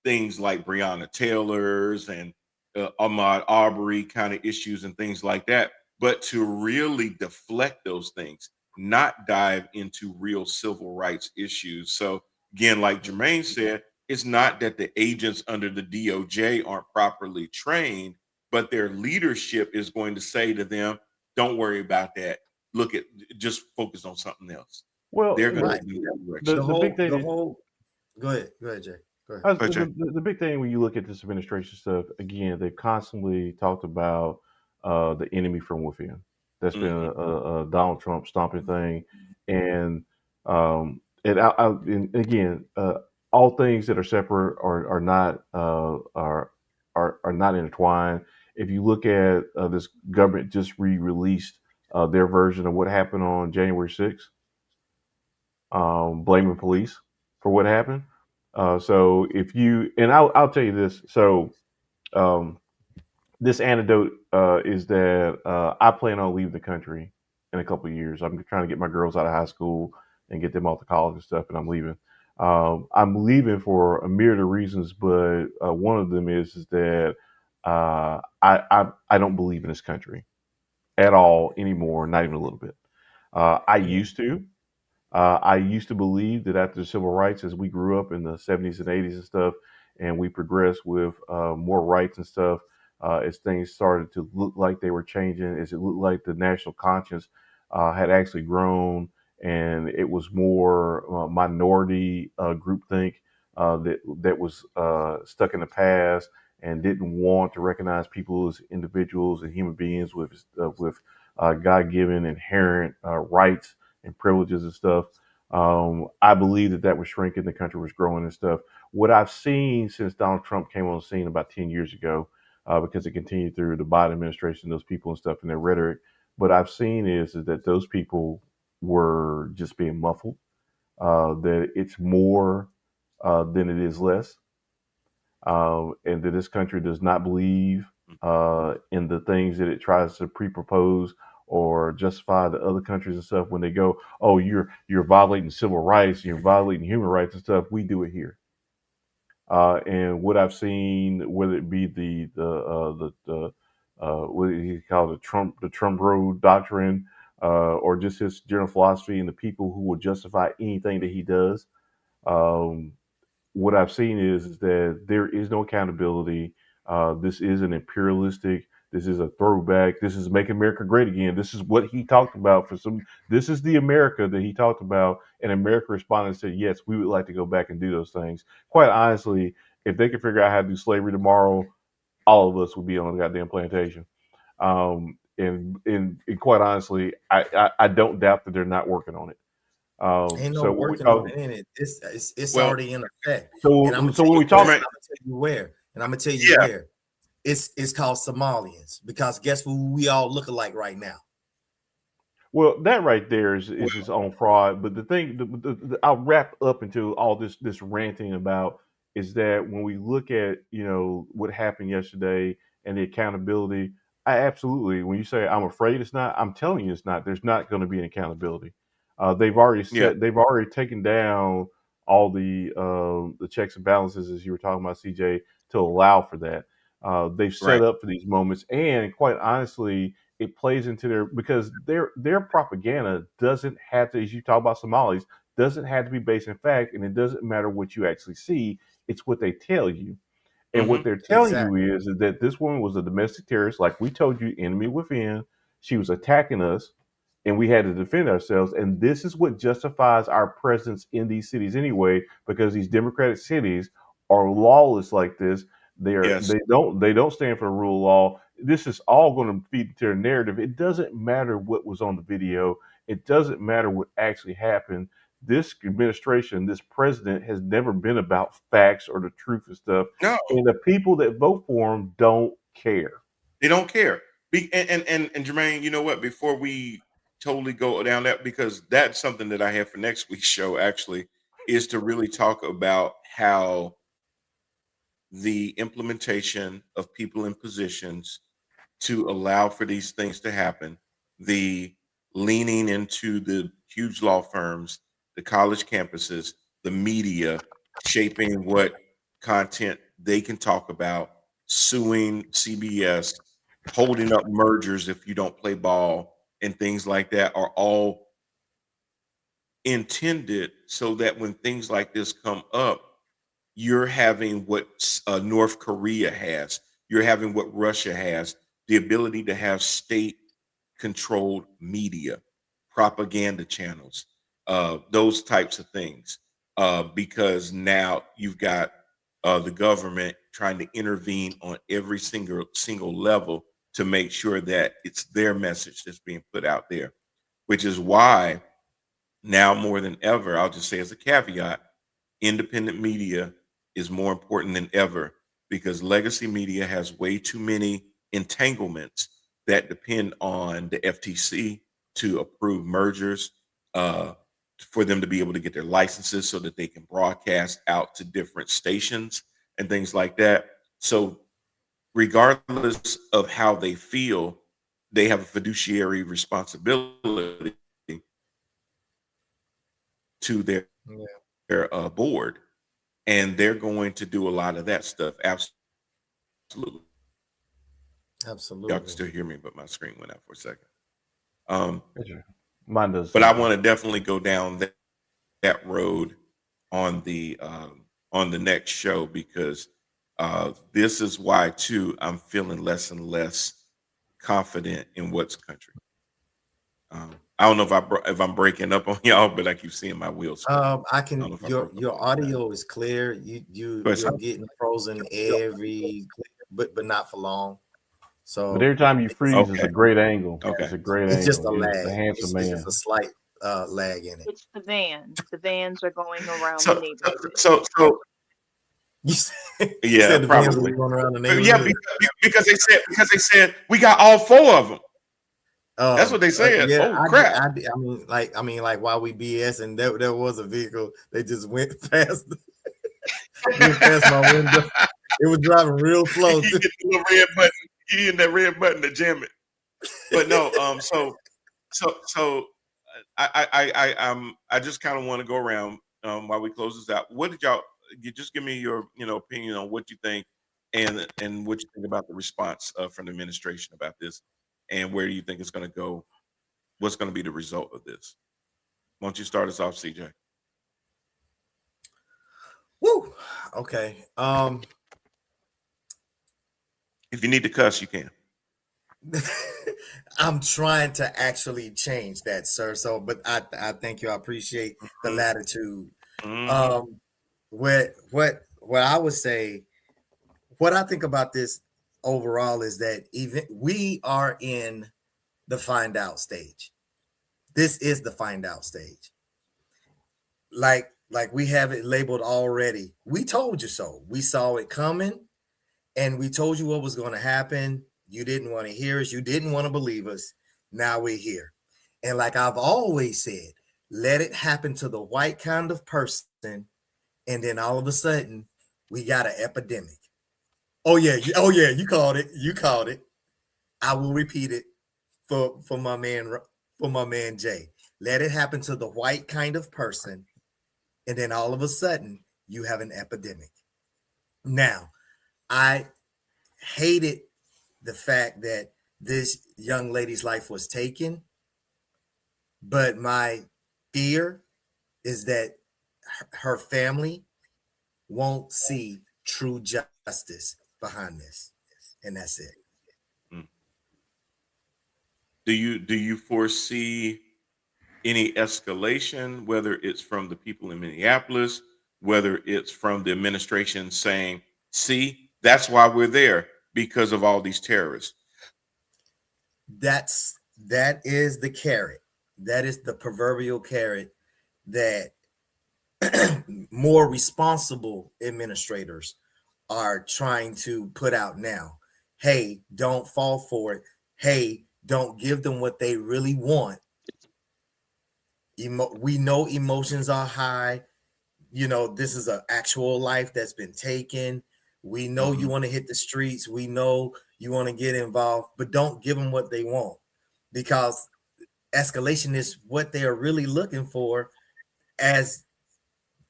things like Breonna Taylor's and Ahmaud Arbery kind of issues and things like that, but to really deflect those things, not dive into real civil rights issues. So again, like Jermaine said, it's not that the agents under the DOJ aren't properly trained, but their leadership is going to say to them, "Don't worry about that. Look at just focus on something else." well, They're going right. to do that the direction. the big thing The is, whole, go ahead, Jay. Go ahead. Okay. the big thing when you look at this administration stuff, again, they've constantly talked about the enemy from within. That's been Hmm. a Donald Trump stomping thing, and and again, all things that are separate are not intertwined. If you look at this government just re-released their version of what happened on January 6th, blaming police for what happened. So if you and I'll tell you this. So um, this antidote is that I plan on leaving the country in a couple of years. I'm trying to get my girls out of high school and get them off to college and stuff, and I'm leaving. I'm leaving for a myriad of reasons, but one of them is that I don't believe in this country at all anymore, not even a little bit. I Mm, used to. I used to believe that after the civil rights, as we grew up in the 70s and 80s and stuff, and we progressed with more rights and stuff, as things started to look like they were changing, as it looked like the national conscience had actually grown, and it was more minority groupthink that was stuck in the past and didn't want to recognize people as individuals and human beings with God-given inherent rights and privileges and stuff. I believe that was shrinking, the country was growing and stuff. What I've seen since Donald Trump came on the scene about 10 years ago, because it continued through the Biden administration, those people and stuff and their rhetoric, what I've seen is that those people were just being muffled, that it's more than it is less, and that this country does not believe in the things that it tries to pre-propose or justify the other countries and stuff when they go, "Oh, you're violating civil rights, you're violating human rights and stuff." We do it here, and what I've seen, whether it be the what he called the Trump Road doctrine, or just his general philosophy and the people who will justify anything that he does. Um, what I've seen is that there is no accountability. This is an imperialistic. This is a throwback. This is make America great again. This is what he talked about for some. This is the America that he talked about, and America responded and said, "Yes, we would like to go back and do those things." Quite honestly, if they could figure out how to do slavery tomorrow, all of us would be on a goddamn plantation. And quite honestly, I don't doubt that they're not working on it. Ain't no So when we working on talk, it in it. It's Well, already in effect. And I'm so gonna so tell when you we what, talk, and Jermaine, I'm gonna tell you where, and I'm gonna tell you yeah. where. It's called Somalians because guess who we all look alike right now? well, that right there Well, is its own fraud. But the thing, I'll wrap up into all this ranting about is that when we look at what happened yesterday and the accountability, I absolutely, when you say I'm afraid it's not, I'm telling you it's not. There's not going to be an accountability. yeah, They've already taken down all the checks and balances as you were talking about, CJ, to allow for that. They've set right. up for these moments, and quite honestly it plays into their because their propaganda doesn't have to, as you talk about Somalis, doesn't have to be based in fact, and it doesn't matter what you actually see. It's what they tell you, and what Hmm. they're telling you Exactly. is that this woman was a domestic terrorist, like we told you, enemy within. She was attacking us. and we had to defend ourselves. And this is what justifies our presence in these cities anyway, because these democratic cities are lawless like this. Yes. They don't stand for the rule of law. This is all going to feed into their narrative. It doesn't matter what was on the video. It doesn't matter what actually happened. This administration, this president has never been about facts or the truth and stuff. No, And the people that vote for him don't care. they don't care. And Jermaine, you know what? Before we totally go down that, because that's something that I have for next week's show actually, is to really talk about how the implementation of people in positions to allow for these things to happen, the leaning into the huge law firms, the college campuses, the media shaping what content they can talk about, suing CBS, holding up mergers if you don't play ball, and things like that are all intended so that when things like this come up, you're having what North Korea has, you're having what Russia has, the ability to have state controlled media, propaganda channels, those types of things. Because now you've got the government trying to intervene on every single level to make sure that it's their message that's being put out there, which is why now more than ever, I'll just say as a caveat, independent media is more important than ever because legacy media has way too many entanglements that depend on the FTC to approve mergers, uh, for them to be able to get their licenses so that they can broadcast out to different stations and things like that. So, regardless of how they feel, they have a fiduciary responsibility to Yeah, their board, and they're going to do a lot of that stuff. Absolutely. Y'all can absolutely. still hear me, but my screen went out for a second. Um, Mine does. but I want to definitely go down that road on the next show because this is why too I'm feeling less and less confident in what's country. I don't know if I'm breaking up on y'all, but I keep seeing my wheels spinning. I I don't can know if I your broke up your on you guys. audio is clear. But You're getting frozen but not for long. But So every time you freeze, it's okay, a great angle. okay. It's a great it's just angle. a You're just a lag. handsome It's just man. a slight lag in it. It's the van. The vans are going around the So, neighborhood. so You said, you yeah, said the vans were probably. going around the Yeah, neighborhood. because they said we got all four of them. That's what they said. Yeah, Oh crap! I mean, like while we BS and there was a vehicle, they just went past, went past my window. It was driving real slow You too. get the little red button. You hit that red button to jam it. But no, so I just kind of want to go around while we close this out. What did y'all? You just give me your opinion on what you think and what you think about the response from the administration about this, and where do you think it's going to go? What's going to be the result of this? Why don't you start us off, CJ? Woo. Okay. If you need to cuss, you can. I'm trying to actually change that, sir. So, but I thank you. I appreciate the Mhm, latitude. mhm. Um, what I would say, what I think about this overall is that even we are in the find out stage. This is the find out stage. Like we have it labeled already. We told you so. We saw it coming, and we told you what was going to happen. You didn't want to hear us. You didn't want to believe us. Now we're here. And like I've always said, let it happen to the white kind of person. And then all of a sudden, we got an epidemic. Oh yeah, you called it. You called it. I will repeat it for my man Jay. Let it happen to the white kind of person. And then all of a sudden, you have an epidemic. Now, I hated the fact that this young lady's life was taken, but my fear is that her family won't see true justice behind this, and that's it. Mm. Do you foresee any escalation, whether it's from the people in Minneapolis, whether it's from the administration saying, "See, that's why we're there because of all these terrorists." That is the carrot. That is the proverbial carrot that more responsible administrators are trying to put out now. Hey, don't fall for it. Hey, don't give them what they really want. We know emotions are high. This is an actual life that's been taken. We know you Mhm. want to hit the streets. We know you want to get involved, but don't give them what they want, because escalation is what they are really looking for as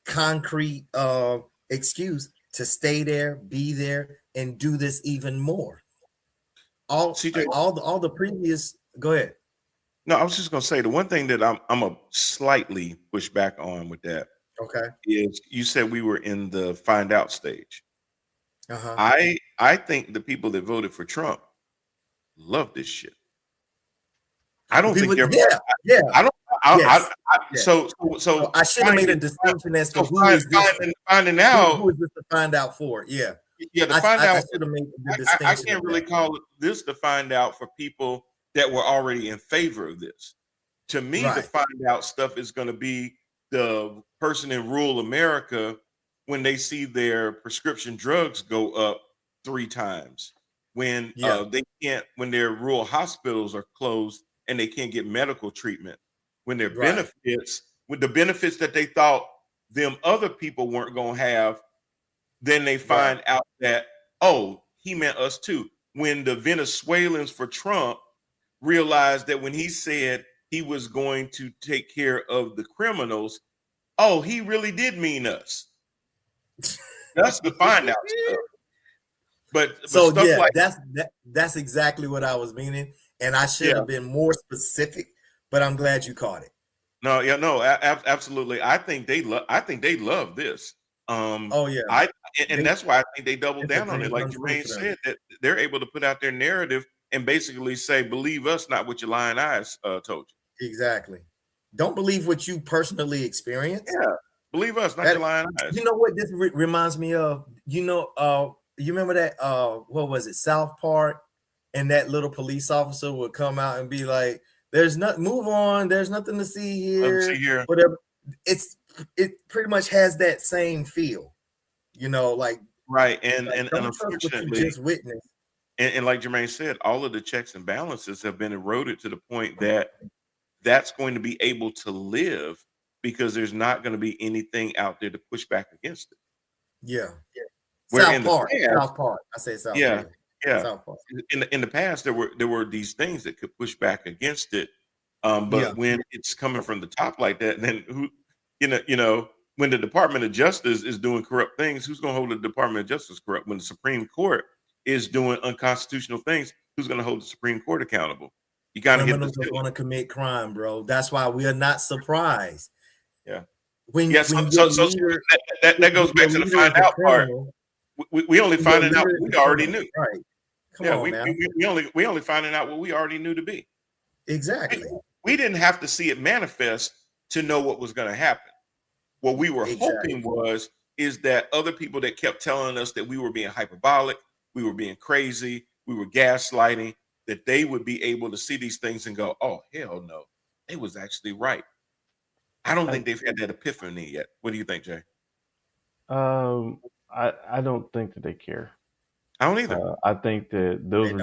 concrete excuse to stay there, be there, and do this even more. All CJ, all the previous. Go ahead. no, I was just gonna say the one thing that I'm a slightly push back on with that Okay. is you said we were in the find out stage. Uh-huh. I think the people that voted for Trump love this shit. I The don't think people, they're. yeah, yeah, I don't. yes, yes. So So I should have made a distinction as to who is this, finding out. who is this to find out for? Yeah, Yeah, to find I out. should have made the I distinction can't of really that. call it this to find out for people that were already in favor of this. To me, the Right, find out stuff is going to be the person in rural America when they see their prescription drugs go up 3 times, when yeah, they can't, when their rural hospitals are closed and they can't get medical treatment, when their right, benefits, with the benefits that they thought them other people weren't going to have, then they right, find out that, oh, he meant us too. When the Venezuelans for Trump realized that when he said he was going to take care of the criminals, oh, he really did mean us. That's the find out stuff. But So stuff yeah, like, that's exactly what I was meaning, and I should yeah, have been more specific, but I'm glad you caught it. no, yeah, no, absolutely. I think they love this. Um, Oh yeah, I and they, that's why I think they doubled it's a down on it. dream Like come true Jermaine for them. said, that they're able to put out their narrative and basically say, "Believe us, not what your lying eyes told Exactly. Don't believe what you personally you." experienced. Yeah, believe us, not That your lying eyes. you know what this reminds me of? You remember that what was it, South Park? And that little police officer would come out and be like, "There's not move on, there's nothing to see Let's see here." here. Whatever. It pretty much has that same feel, like Right, and don't trust what you unfortunately, just witnessed. and like Jermaine said, all of the checks and balances have been eroded to the point that that's going to be able to live because there's not going to be anything out there to push back against it. Yeah. Where South in the Park. past, South Park. I say South, yeah, yeah. yeah, South Park. in the past there were these things that could push back against it, Yeah. but when it's coming from the top like that, then who, when the Department of Justice is doing corrupt things, who's going to hold the Department of Justice corrupt? When the Supreme Court is doing unconstitutional things, who's going to hold the Supreme Court accountable? You got to hit the Criminals are ceiling. going to commit crime, bro. That's why we are not surprised Yeah. when Yeah, so when so your so leader that goes your back to the leader is find a out part. criminal. We only When your finding out leader what is we a already criminal, knew. right? Come Yeah, on now. we only finding out what we already knew to be. We, Exactly. we didn't have to see it manifest to know what was going to happen. What we were hoping Exactly. is that other people that kept telling us that we were being hyperbolic, we were being crazy, we were gaslighting, that they would be able to see these things and go, "Oh, hell no, they was actually right." I don't I, think they've had that epiphany yet. What do you think, Jay? um, I don't think that they care. I don't either. I think that They don't.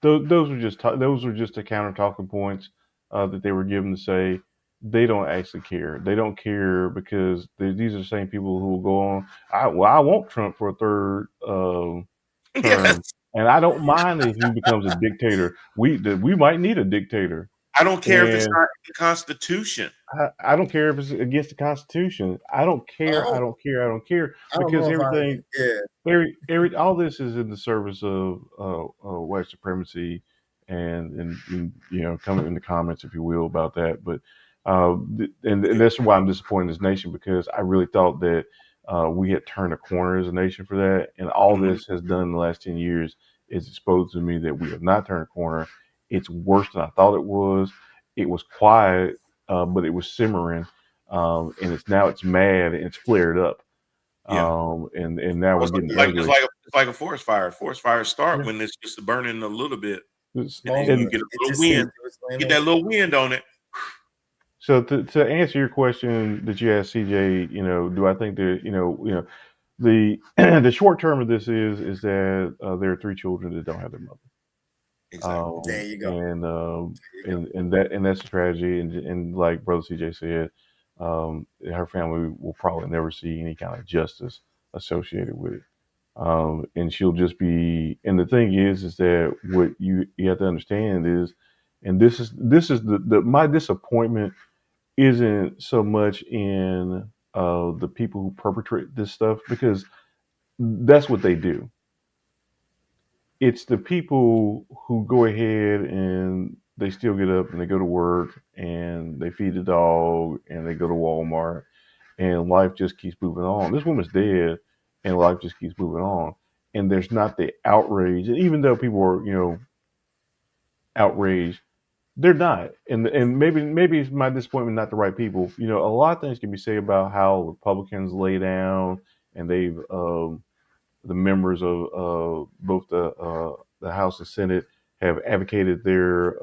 those were just the counter talking points that they were given to say they don't actually care. They don't care because these are the same people who will go on. I want Trump for a third term, Yes. and I don't mind if he becomes a dictator. We might need a dictator, I don't care if it's and not in the Constitution. I don't care if it's against the Constitution. I don't care. I Oh, don't care. I don't care I don't because know if I. everything Yeah. all this is in the service of white supremacy and coming in the comments, if you will, about that. But and that's why I'm disappointed in this nation, because I really thought that we had turned a corner as a nation for that, and all Mhm. this has done in the last 10 years is exposed to me that we have not turned a corner. It's worse than I thought it was. It was quiet, but it was simmering, and it's mad and it's flared up, Yeah. and now Well, we're getting it's ugly. like it's like a forest fire. Forest fires start Yeah. when it's just burning a little bit, and Small, then you but get a it little just seems wind. it was laying Get on. that little wind on it. So to answer your question that you asked, CJ, do I think that the the short term of this is that there are three children that don't have their mother, Exactly. There you go. and There you go. and that's a tragedy, and like Brother CJ said, her family will probably never see any kind of justice associated with it, and she'll just be. And the thing is that what you have to understand is, and this is the my disappointment isn't so much in the people who perpetrate this stuff because that's what they do. It's the people who go ahead and they still get up and they go to work and they feed the dog and they go to Walmart and life just keeps moving on. This woman's dead and life just keeps moving on. And there's not the outrage. And even though people are, outraged, they're not. And maybe it's my disappointment not the right people. A lot of things can be said about how Republicans lay down and they've the members of both the House and Senate have advocated their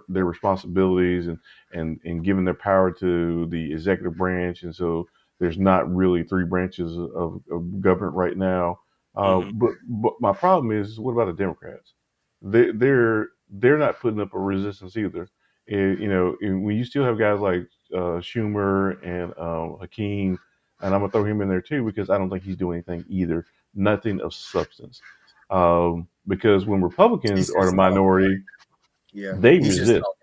responsibilities and given their power to the executive branch, and so there's not really three branches of government right now. Hmm. But my problem is, what about the Democrats? They're not putting up a resistance either. And when you still have guys like Schumer and Hakeem, and I'm gonna throw him in there too because I don't think he's doing anything either. Nothing of substance. Because when Republicans He's are the just talking. minority, Yeah, they he's just resist. talking.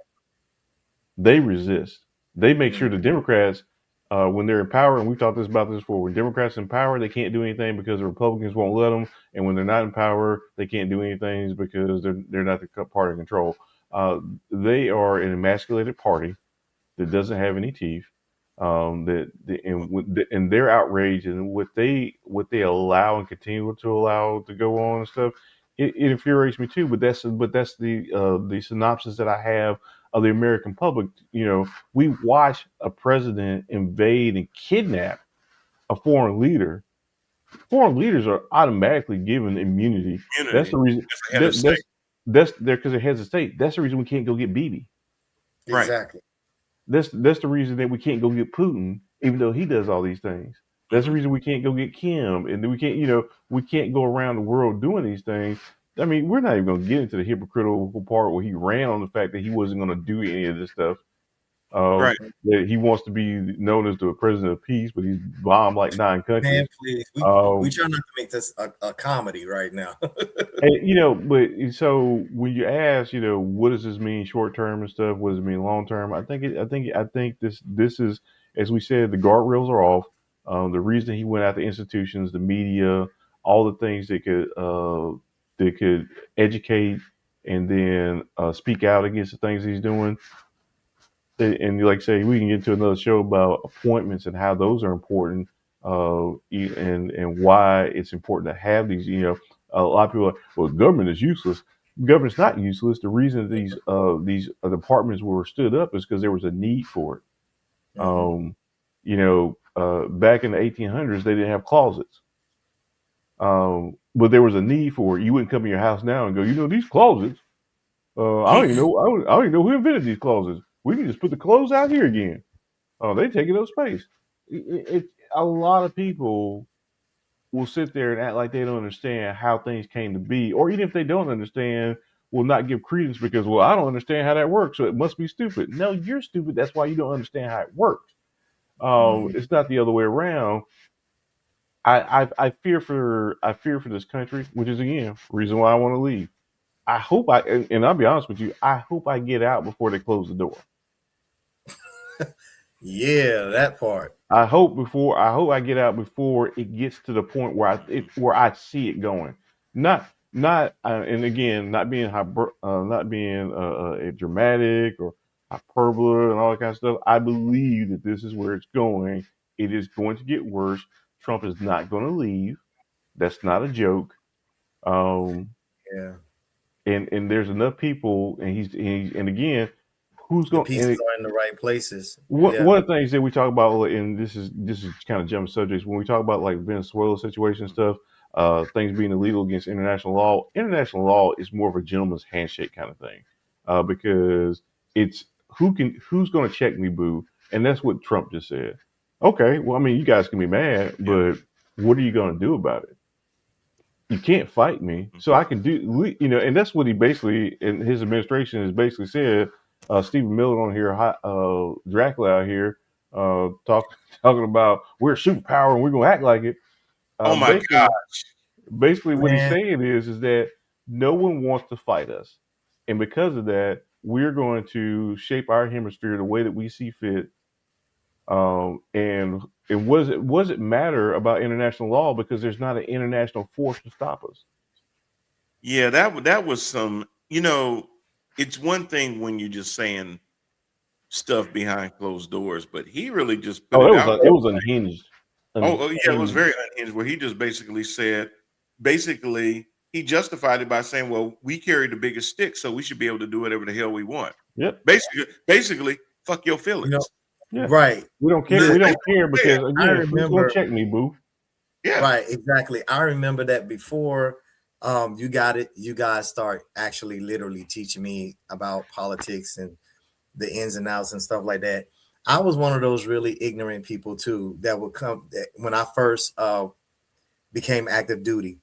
They resist. They make sure Mm. the Democrats, when they're in power, and we've talked about this before, when Democrats in power, they can't do anything because the Republicans won't let them, and when they're not in power, they can't do anything because they're not the party in control. Uh, they are an emasculated party that doesn't have any teeth. And their outrage and what they allow and continue to allow to go on and stuff, it infuriates me too. But that's the synopsis that I have of the American public. We watch a president invade and kidnap a foreign leader. Foreign leaders are automatically given immunity. That's Community the reason. as a head of state. That's there because it has a state. That's the reason we can't go get Bibi. Right. Exactly. That's the reason that we can't go get Putin, even though he does all these things. That's the Hmm. reason we can't go get Kim, and then we can't go around the world doing these things. I mean, we're not even going to get into the hypocritical part where he ran on the fact that he wasn't going to do any of this stuff. Uh, Right. that he wants to be known as the president of peace, but he's bombed like 9 countries. Man, please. We Um, try not to make this a comedy right now. And but so when you ask, what does this mean short term and stuff? What does it mean long term? I think this is, as we said, the guardrails are off. The reason he went after institutions, the media, all the things that could educate and then speak out against the things he's doing. And like I say, we can get into another show about appointments and how those are important, and why it's important to have these. A lot of people are, well, government is useless. Government's not useless. The reason these departments were stood up is because there was a need for it. Hmm. Back in the 1800s, they didn't have closets, but there was a need for it. You wouldn't come in your house now and go, these closets. I don't even know. I don't even know who invented these closets. We can just put the clothes out here again. Oh, they taking up space. A lot of people will sit there and act like they don't understand how things came to be, or even if they don't understand, will not give credence because, well, I don't understand how that works, so it must be stupid. No, you're stupid. That's why you don't understand how it works. Hmm. It's not the other way around. I fear for this country, which is again reason why I want to leave. I hope and I'll be honest with you, I hope I get out before they close the door. Yeah, that part. I hope I get out before it gets to the point where I see it going. Not and again, not being dramatic or hyperbole and all that kind of stuff. I believe that this is where it's going. It is going to get worse. Trump is not going to leave. That's not a joke. Um, Yeah. and there's enough people, and and again, who's The going? pieces are in the right places. Yeah. One of the things that we talk about, and this is kind of jumping subjects, when we talk about like Venezuela situation stuff, things being illegal against international law. International law is more of a gentleman's handshake kind of thing, because it's who's going to check me, boo, and that's what Trump just said. Okay, well, I mean, you guys can be mad, but what are you going to do about it? You can't fight me, so I can do, and that's what he basically, in his administration, has basically said. Stephen Miller on here, Dracula out here, talking about we're a superpower and we're gonna act like it. Oh my Basically, gosh. basically, what he's Man. saying is that no one wants to fight us, and because of that, we're going to shape our hemisphere the way that we see fit. And was it matter about international law because there's not an international force to stop us. Yeah, that was some, it's one thing when you're just saying stuff behind closed doors, but he really just put Oh, it out it there. was unhinged. Oh, yeah, it was very unhinged where he just basically said, he justified it by saying, well, we carry the biggest stick, so we should be able to do whatever the hell we want. Yep. Basically, fuck your feelings. Yeah. Right. We don't care. Look, We don't care because I again, who's gonna remember. check me, boo? Yeah. Right, exactly. I remember that before you guys start actually literally teaching me about politics and the ins and outs and stuff like that. I was one of those really ignorant people too that would come when I first became active duty.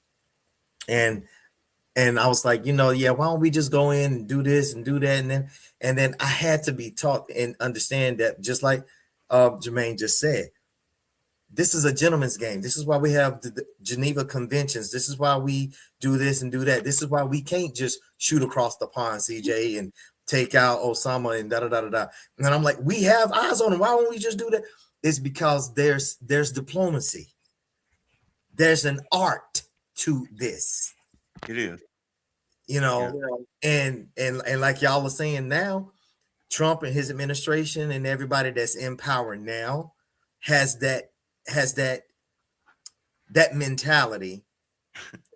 And I was like, yeah, why don't we just go in and do this and do that? And then I had to be taught and understand that, just like Jermaine just said, this is a gentleman's game. This is why we have the Geneva Conventions. This is why we do this and do that. This is why we can't just shoot across the pond, CJ, and take out Osama and da da da da da. And I'm like, we have eyes on him. Why don't we just do that? It's because there's diplomacy. There's an art to this. It is. And like y'all are saying now, Trump and his administration and everybody that's in power now has that mentality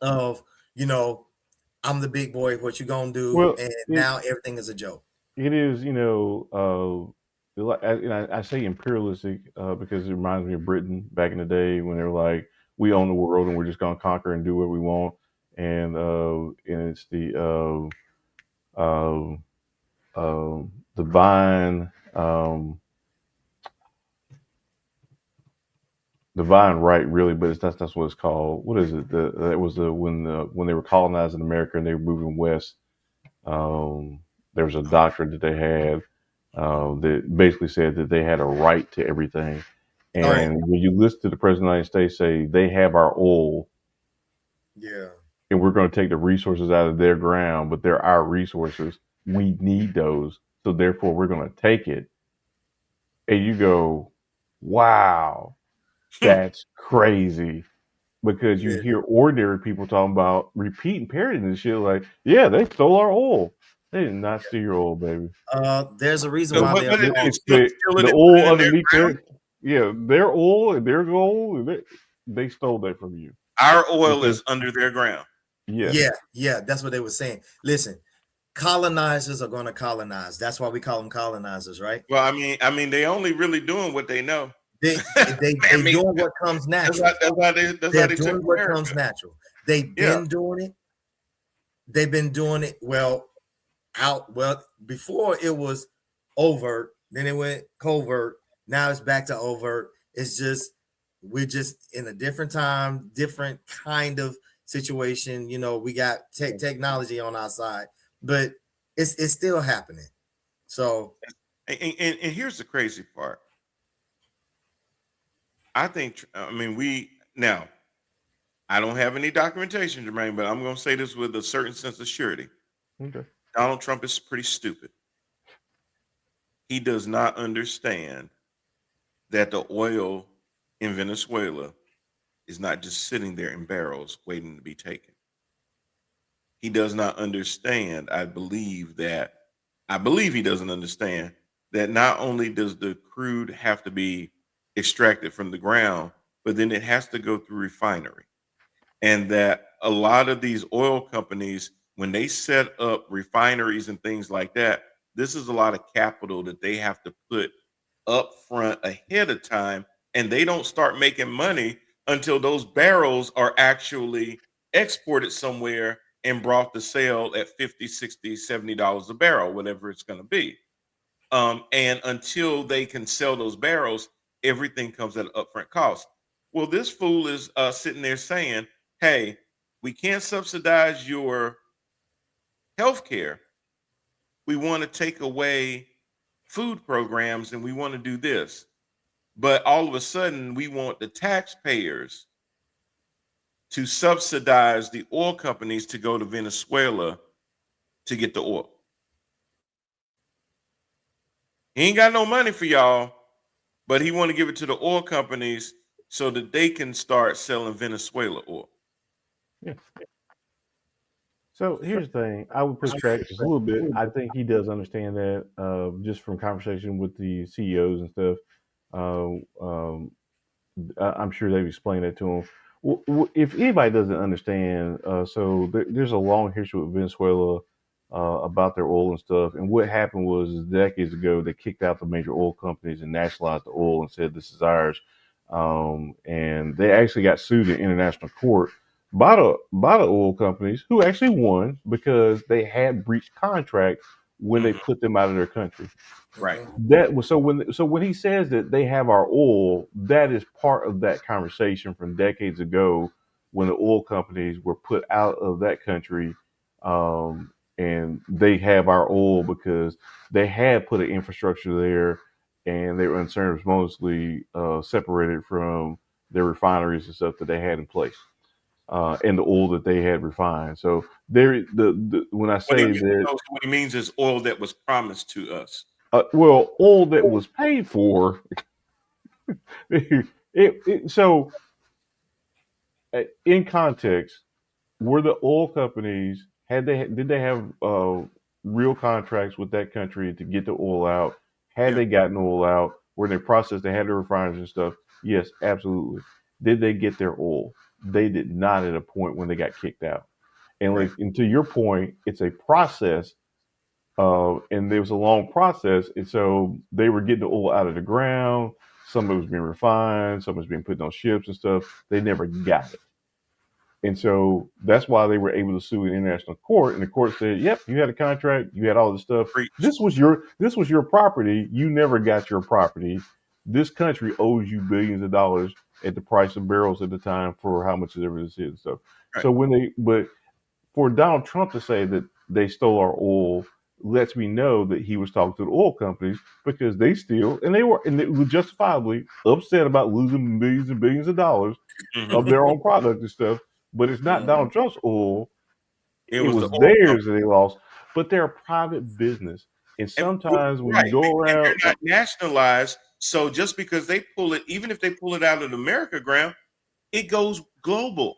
of, I'm the big boy, what you gonna do? Well, and now everything is a joke. It is, I say imperialistic because it reminds me of Britain back in the day when they were like, we own the world and we're just gonna conquer and do what we want, and it's the divine divine right, really, but that's what it's called. What is it? That was when they were colonizing America and they were moving west. There was a doctrine that they had that basically said that they had a right to everything. And when you listen to the president of the United States say they have our oil, yeah, and we're going to take the resources out of their ground, but they're our resources. We need those, so therefore we're going to take it. And you go, wow, that's crazy. Because you hear ordinary people talking about repeating parroting and shit like, yeah, they stole our oil. They did not steal your oil, baby. There's a reason why it's the oil underneath their oil and their gold. They stole that from you. Our oil is under their ground. Yeah, that's what they were saying. Listen, colonizers are going to colonize. That's why we call them colonizers, right? Well, I mean, they only really doing what they know. They doing what comes natural. They're doing what comes natural. They've been doing it. They've been doing it before it was overt, then it went covert. Now it's back to overt. It's just we're just in a different time, different kind of situation. We got technology on our side, but it's still happening. So, and here's the crazy part. I don't have any documentation, Jermaine, but I'm going to say this with a certain sense of surety. Okay. Donald Trump is pretty stupid. He does not understand that the oil in Venezuela is not just sitting there in barrels waiting to be taken. He does not understand. I believe he doesn't understand that not only does the crude have to be extracted from the ground, but then it has to go through refinery. And that a lot of these oil companies when they set up refineries and things like that, this is a lot of capital that they have to put up front ahead of time, and they don't start making money until those barrels are actually exported somewhere and brought to sale at 50, 60, $70 a barrel, whatever it's going to be. And until they can sell those barrels, everything comes at an upfront cost. Well, this fool is sitting there saying, hey, we can't subsidize your health care. We want to take away food programs and we want to do this. But all of a sudden, we want the taxpayers to subsidize the oil companies to go to Venezuela to get the oil. He ain't got no money for y'all, but he want to give it to the oil companies so that they can start selling Venezuela oil. Yeah. So here's the thing. I would push back just a little bit. I think he does understand that, just from conversation with the CEOs and stuff. I'm sure they've explained that to him. If anybody doesn't understand, so there's a long history with Venezuela about their oil and stuff. And what happened was decades ago, they kicked out the major oil companies and nationalized the oil and said, this is ours. And they actually got sued in international court by the oil companies, who actually won because they had breached contract when they put them out of their country. Right. That was so when he says that they have our oil, that is part of that conversation from decades ago when the oil companies were put out of that country, and they have our oil because they had put an infrastructure there, and they were unceremoniously separated from their refineries and stuff that they had in place, and the oil that they had refined. So there, when I say that, what he means is oil that was promised to us. well, oil that was paid for. So, in context, were the oil companies did they have real contracts with that country to get the oil out? Had they gotten oil out? Were they processed? They had the refineries and stuff. Yes, absolutely. Did they get their oil? They did not at a point when they got kicked out. And like, and to your point, it's a process. And there was a long process, and so they were getting the oil out of the ground. Some of it was being refined, some of it was being put on ships and stuff. They never got it, and so that's why they were able to sue in international court. And the court said, "Yep, you had a contract, you had all this stuff. This was your property. You never got your property. This country owes you billions of dollars at the price of barrels at the time for how much ever this is and stuff." Right. So but for Donald Trump to say that they stole our oil lets me know that he was talking to the oil companies, because they steal, and they were justifiably upset about losing millions and billions of dollars of their own product and stuff. But it's not Donald Trump's oil. It was theirs that they lost. But they're a private business. And sometimes when you go around, they're not nationalized. So just because they pull it, even if they pull it out of the America ground, it goes global.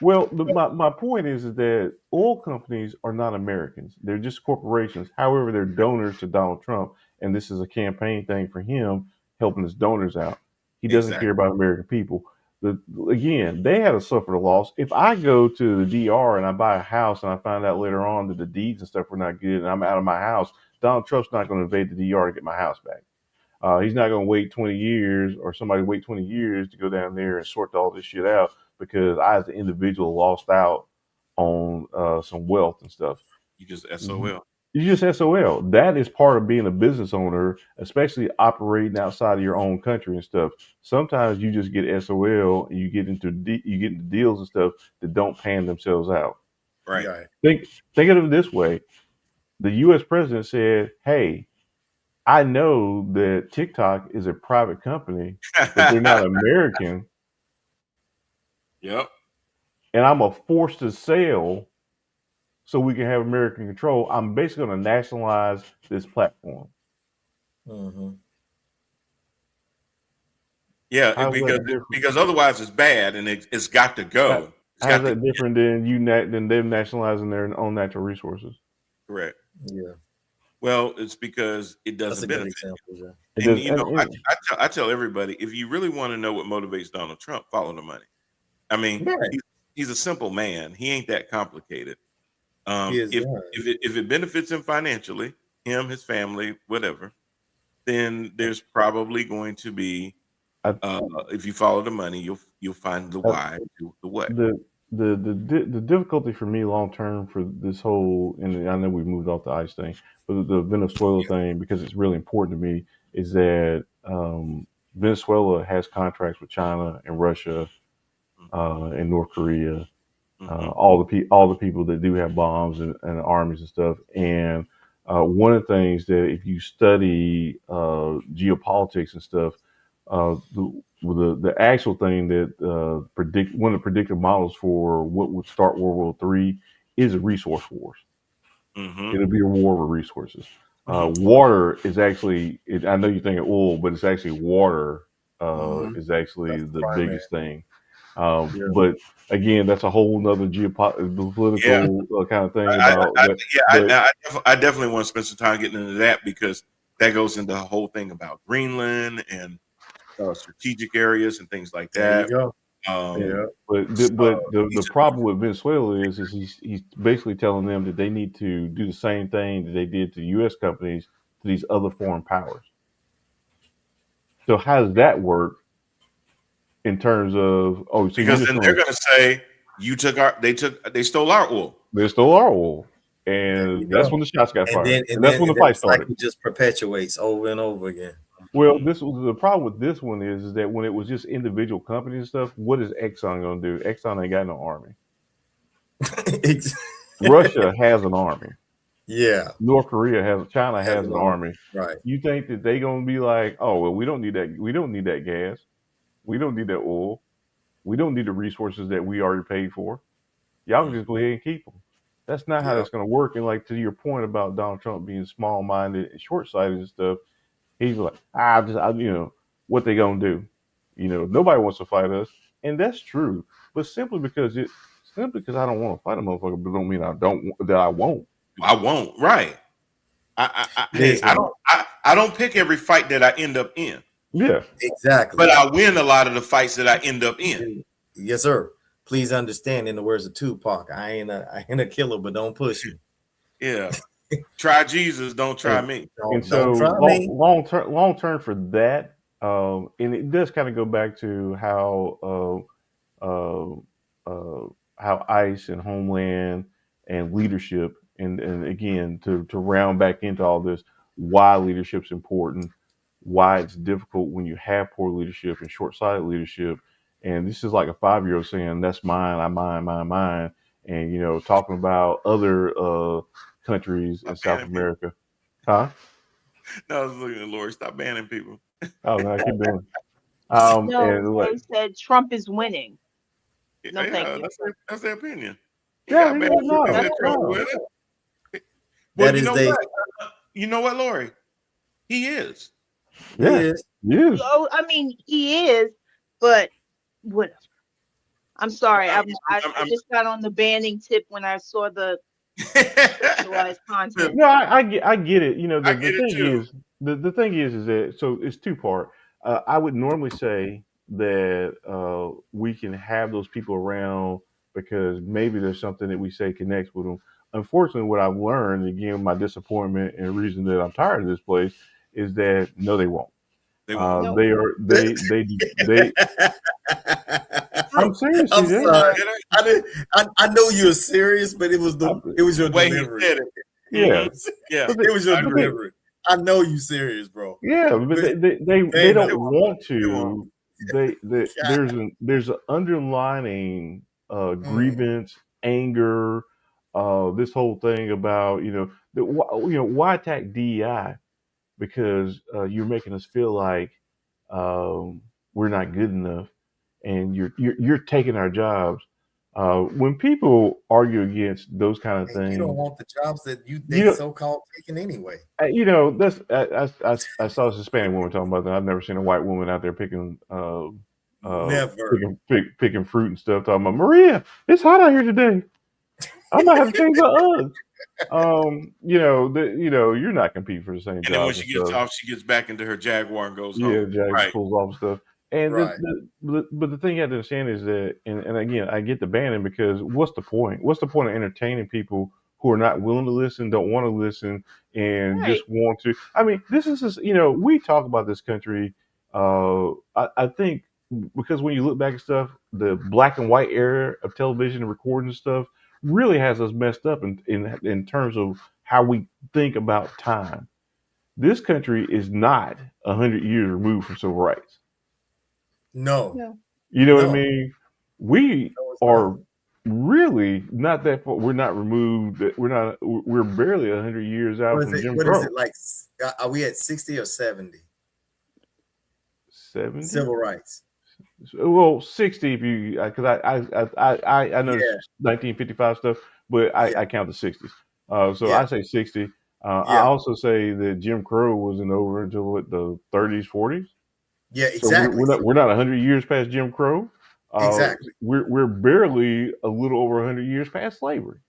Well, my point is that oil companies are not Americans. They're just corporations. However, they're donors to Donald Trump, and this is a campaign thing for him, helping his donors out. He doesn't care about American people. Again, they had to suffer the loss. If I go to the DR and I buy a house and I find out later on that the deeds and stuff were not good and I'm out of my house, Donald Trump's not going to invade the DR to get my house back. He's not going to wait 20 years, or somebody wait 20 years to go down there and sort all this shit out because I, as an individual, lost out on some wealth and stuff. You just SOL. You just SOL. That is part of being a business owner, especially operating outside of your own country and stuff. Sometimes you just get SOL and you get into deals and stuff that don't pan themselves out. Right. Think of it this way: the U.S. president said, "Hey, I know that TikTok is a private company, but they're not American. Yep. And I'm a force to sell so we can have American control. I'm basically going to nationalize this platform." Yeah, because otherwise it's bad and it's got to go. How's that different than them nationalizing their own natural resources? Correct. Yeah. Well, it's because it doesn't benefit. Example, and I tell everybody, if you really want to know what motivates Donald Trump, follow the money. I mean, he's a simple man. He ain't that complicated. If it benefits him financially, him, his family, whatever, then there's probably going to be, if you follow the money, you'll find the why to the what. The difficulty for me long term for this whole, and I know we moved off the ICE thing, but the Venezuela thing, because it's really important to me, is that Venezuela has contracts with China and Russia and North Korea, all the people that do have bombs and armies and stuff. And one of the things that if you study geopolitics and stuff, the actual thing that one of the predictive models for what would start World War III is a resource wars. It'll be a war with resources. Water is actually, I know you think of oil, but it's actually water is actually the biggest thing. But again, that's a whole nother geopolitical kind of thing. I definitely want to spend some time getting into that, because that goes into the whole thing about Greenland and strategic areas and things like that. There you go. But the problem with Venezuela is he's basically telling them that they need to do the same thing that they did to U.S. companies to these other foreign powers. So how does that work in terms of because then they're going to say they stole our oil. They stole our oil, and that's when the shots got fired, and that's when the fight started. It just perpetuates over and over again. Well, this was the problem with this one is that when it was just individual companies and stuff, what is Exxon going to do? Exxon ain't got no army. Russia has an army. Yeah. North Korea China has an army. Right. You think that they going to be like, oh, well, we don't need that. We don't need that gas. We don't need that oil. We don't need the resources that we already paid for. Y'all can just go ahead and keep them. That's not how that's going to work. And like to your point about Donald Trump being small-minded and short-sighted and stuff, he's like, what they gonna do? Nobody wants to fight us, and that's true. But simply because I don't want to fight a motherfucker, but don't mean I won't. I won't. Right. I don't pick every fight that I end up in. Yeah, exactly. But I win a lot of the fights that I end up in. Yes, sir. Please understand, in the words of Tupac, I ain't a killer, but don't push me. Yeah. Try Jesus, don't try me. And so long term for that, and it does kind of go back to how ICE and Homeland and leadership, and again to round back into all this, why leadership's important, why it's difficult when you have poor leadership and short-sighted leadership. And this is like a 5-year-old saying, "That's mine, I mine," and talking about other countries in South America. Huh? No, I was looking at Lori. Stop banning people. Oh, no, I keep doing. No, they said Trump is winning. No, thank you. That's their opinion. Yeah, you know what, Lori? He is. Yeah, he is. Oh, I mean, he is, but whatever. I'm sorry. I just got on the banning tip when I saw the content. No, I get it. The thing is that, so it's two-part. I would normally say that we can have those people around because maybe there's something that we say connects with them. Unfortunately, what I've learned, again, my disappointment and reason that I'm tired of this place is that no, they won't. They won't. They I'm serious. I'm sorry. I know you're serious, but it was your delivery. Yeah. It was your delivery. I know you serious, bro. Yeah, but they don't want to. There's an underlining grievance, anger, this whole thing about why attack DEI, because you're making us feel like we're not good enough, and you're taking our jobs. When people argue against those kind of things, you don't want the jobs that they so-called taking anyway. That's I saw a Hispanic woman talking about that. I've never seen a white woman out there picking picking fruit and stuff. Talking about, Maria, it's hot out here today. I might have to change the Uggs. You're not competing for the same job. And then when she gets off, she gets back into her Jaguar and goes home. Yeah, Jaguar pulls off stuff. And but the thing you have to understand is that, and again, I get the banning because what's the point? What's the point of entertaining people who are not willing to listen, don't want to listen, and Right. just want to. I mean, this is just, we talk about this country. I think because when you look back at stuff, the black and white era of television and recording and stuff really has us messed up in terms of how we think about time. This country is not 100 years removed from civil rights. No, No. You know what I no, mean? We no, it's are not. really not that far. We're not removed. We're not. We're barely 100 years out What is from it? Jim What is Crow. it like? Are we at 60 or 70 70. civil rights? Well, 60 if you because I know Yeah, 1955 stuff, but yeah, I count the 60s. So yeah, I say 60. I yeah, also say that Jim Crow wasn't over until what, the 30s, 40s. yeah. So we're, Exactly, we're not we're not 100 years past Jim Crow. exactly. We're barely a little over 100 years past slavery.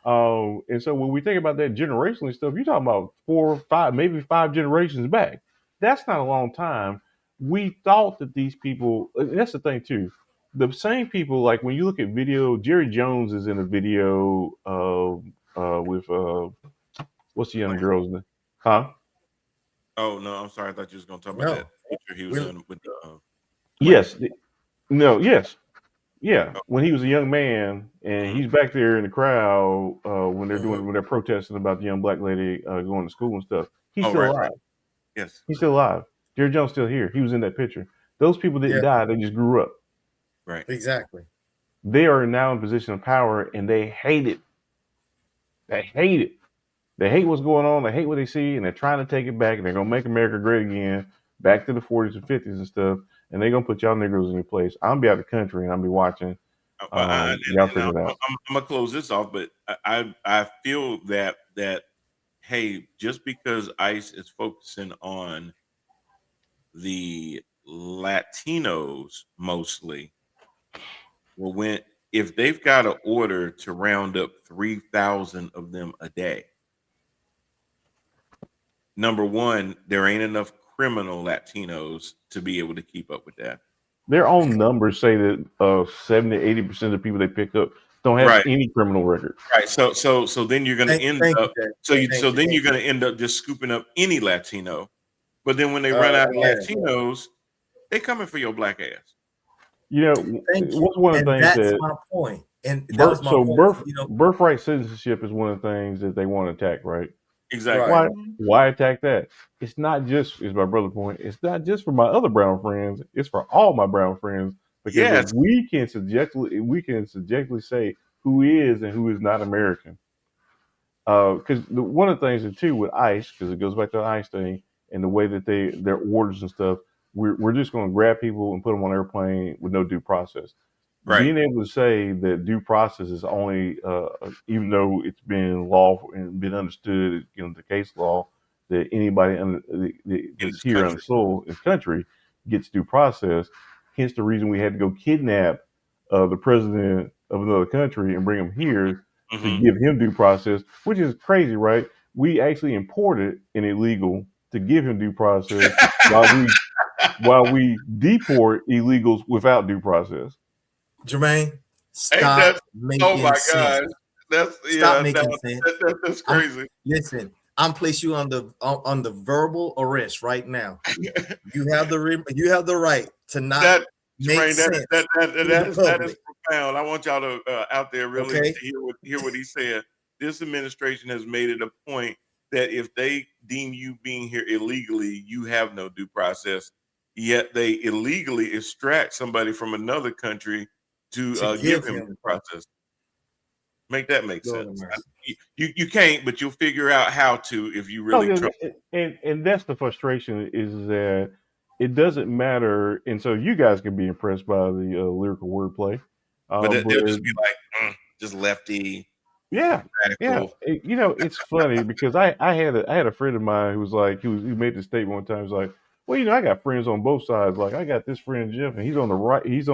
And so when we think about that generationally stuff, you're talking about 4, 5, maybe 5 generations back. That's not a long time. We thought that these people, and that's the thing too. The same people, like when you look at video, Jerry Jones is in a video with what's the young Wayne. girl's name? Huh? Oh no, I'm sorry. I thought you was gonna talk about that No, picture he was we in with Wayne. Yes. No. Yes. Yeah, Oh, when he was a young man, and mhm. he's back there in the crowd when mhm. they're protesting about the young black lady going to school and stuff. He's Oh, still right, right. alive. Yes, He's still alive. Jerry Jones still here. He was in that picture. Those people didn't Yeah, die. They just grew up. right. exactly. They are now in position of power, and they hate it. They hate it. They hate what's going on. They hate what they see, and they're trying to take it back. And they're gonna make America great again, back to the 40s and 50s and stuff. And they're gonna put y'all Negroes in your place. I'm be out of the country, and I'll be watching. Well, Y'all and figure it out. I'm gonna close this off, but I feel that hey, just because ICE is focusing on the Latinos mostly, well, when if they've got an order to round up 3,000 of them a day, number one, there ain't enough criminal Latinos to be able to keep up with that. Their own numbers say that 70 to 80% of the people they pick up don't have Right. any criminal record. Right. So then you're going to end Thank you, up Jay. so Thank then you. you're going to end up just scooping up any Latino. But then when they run out of Yeah, Latinos, they coming for your black ass. You know, thank you. what's one of And the things that's that my point. And that was my point. birthright citizenship is one of the things that they want to attack, right? Exactly. Right. Why attack that? It's not just, is my brother's point, it's not just for my other brown friends, it's for all my brown friends. Because Yes. if we can subjectively say who is and who is not American. Because one of the things that too with ICE, because it goes back to the ICE thing and the way that their orders and stuff, we're just going to grab people and put them on an airplane with no due process. Right. Being able to say that due process is only, even though it's been law and been understood, the case law, that anybody that's here on the soil, this country, gets due process. Hence the reason we had to go kidnap the president of another country and bring him here to give him due process, which is crazy, right? We actually imported an illegal to give him due process while we deport illegals without due process. Jermaine, stop making oh my sense. God. Stop making sense. That's crazy. Listen, I'm place you on the verbal arrest right now. You have the right to not make sense. That is profound. I want y'all to out there really Okay. hear what he said. This administration has made it a point that if they deem you being here illegally, you have no due process. Yet they illegally extract somebody from another country to give him due process. Make that make sense. You can't, but you'll figure out how to if you really try. And that's the frustration, is that it doesn't matter. And so you guys can be impressed by the lyrical wordplay, but they'll just be like, just lefty. Yeah, radical. yeah. It's funny because I had a friend of mine who was like, he made the statement one time. He was like, well, I got friends on both sides. Like, I got this friend Jeff, and he's on the right. He's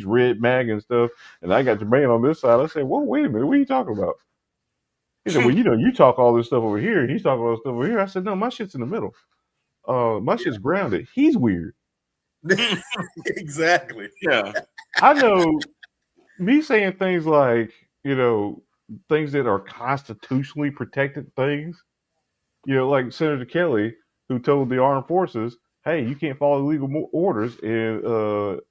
red mag and stuff, and I got Jermaine on this side. I said, well, wait a minute, what are you talking about? He said, well, you talk all this stuff over here. He's talking all this stuff over here. I said, no, my shit's in the middle. My shit's grounded. He's weird. Exactly. Yeah. I know. Me saying things like, things that are constitutionally protected things. Like Senator Kelly, who told the armed forces, "Hey, you can't follow illegal orders," and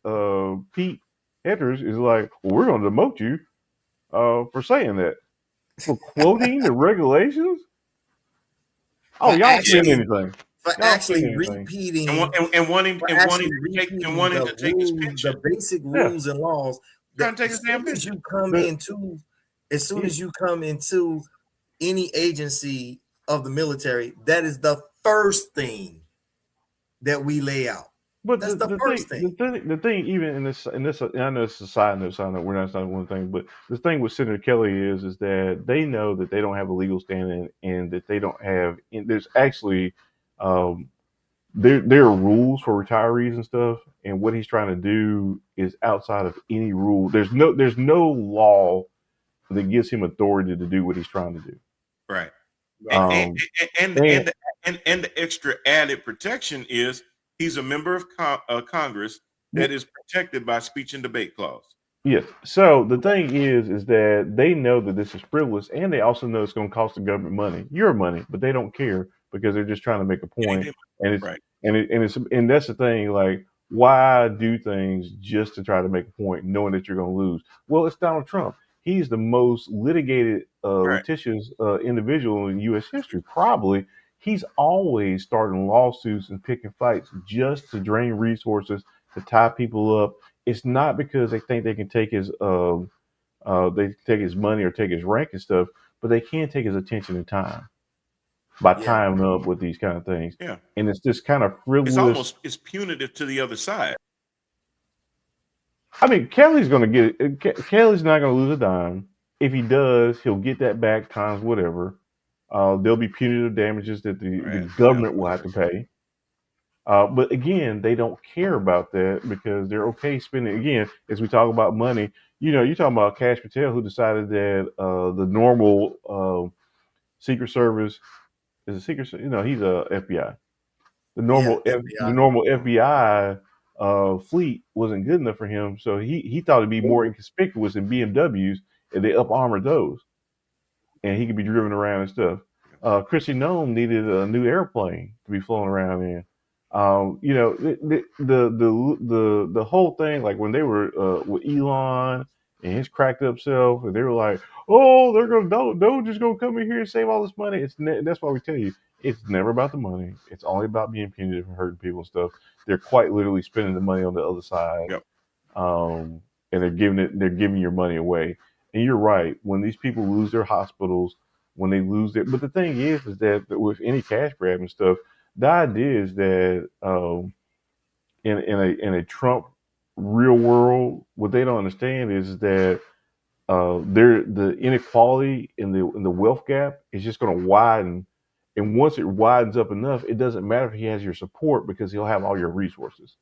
Pete Hedges is like, "Well, we're going to demote you for saying that, for quoting the regulations." Oh, y'all saying anything? For Y'all actually saying anything? repeating, and wanting the to take his rules, pension. the basic rules and laws. Trying That to take his damn pension. As soon as you come into any agency of the military, that is the first thing that we lay out. But That's the first thing. The thing, even in this, I know it's a side note. We're not saying one thing, but the thing with Senator Kelly is that they know that they don't have a legal standing, and that they don't have. And there's actually, there are rules for retirees and stuff, and what he's trying to do is outside of any rule. There's no law that gives him authority to do what he's trying to do. Right. Um, And the extra added protection is he's a member of Congress that is protected by speech and debate clause. Yes. So the thing is that they know that this is frivolous, and they also know it's going to cost the government money, your money, but they don't care because they're just trying to make a point. And it's right. And that's the thing. Like, why do things just to try to make a point, knowing that you're going to lose? Well, it's Donald Trump. He's the most litigated, litigious individual in U.S. history. Probably, he's always starting lawsuits and picking fights just to drain resources, to tie people up. It's not because they think they can take his money or take his rank and stuff, but they can take his attention and time by tying him up with these kind of things. Yeah. And it's just kind of frivolous. It's punitive to the other side. I mean, Kelly's going to get it. Kelly's not going to lose a dime. If he does, he'll get that back times whatever. There'll be punitive damages that the government will have to pay. But again, they don't care about that because they're okay spending. Again, as we talk about money, you're talking about Kash Patel, who decided that the normal Secret Service is a secret. He's a FBI. The normal FBI fleet wasn't good enough for him, so he thought it'd be more inconspicuous in BMWs if they up armored those, and he could be driven around and stuff. Chrissy Nome needed a new airplane to be flown around in. The whole thing, like when they were with Elon and his cracked up self, and they were like, "Oh, they're gonna just gonna come in here and save all this money." That's why we tell you, it's never about the money. It's only about being punitive and hurting people and stuff. They're quite literally spending the money on the other side, and they're giving your money away. And you're right. When these people lose their hospitals, when they lose their, but the thing is that with any cash grab and stuff, the idea is that in a Trump real world, what they don't understand is that the inequality in the wealth gap is just going to widen, and once it widens up enough, it doesn't matter if he has your support because he'll have all your resources.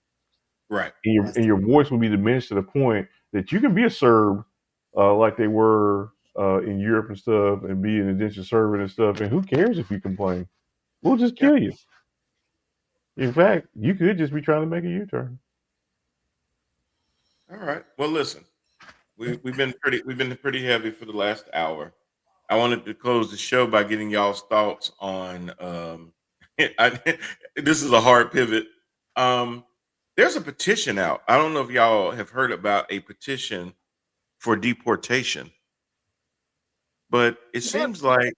Right. And your voice will be diminished to the point that you can be a Serb like they were in Europe and stuff, and be an indentured servant and stuff, and who cares if you complain? We'll just kill you. In fact, you could just be trying to make a U-turn. All right. Well, listen, we've been pretty heavy for the last hour. I wanted to close the show by getting y'all's thoughts on. This is a hard pivot. There's a petition out. I don't know if y'all have heard about a petition for deportation, but it seems like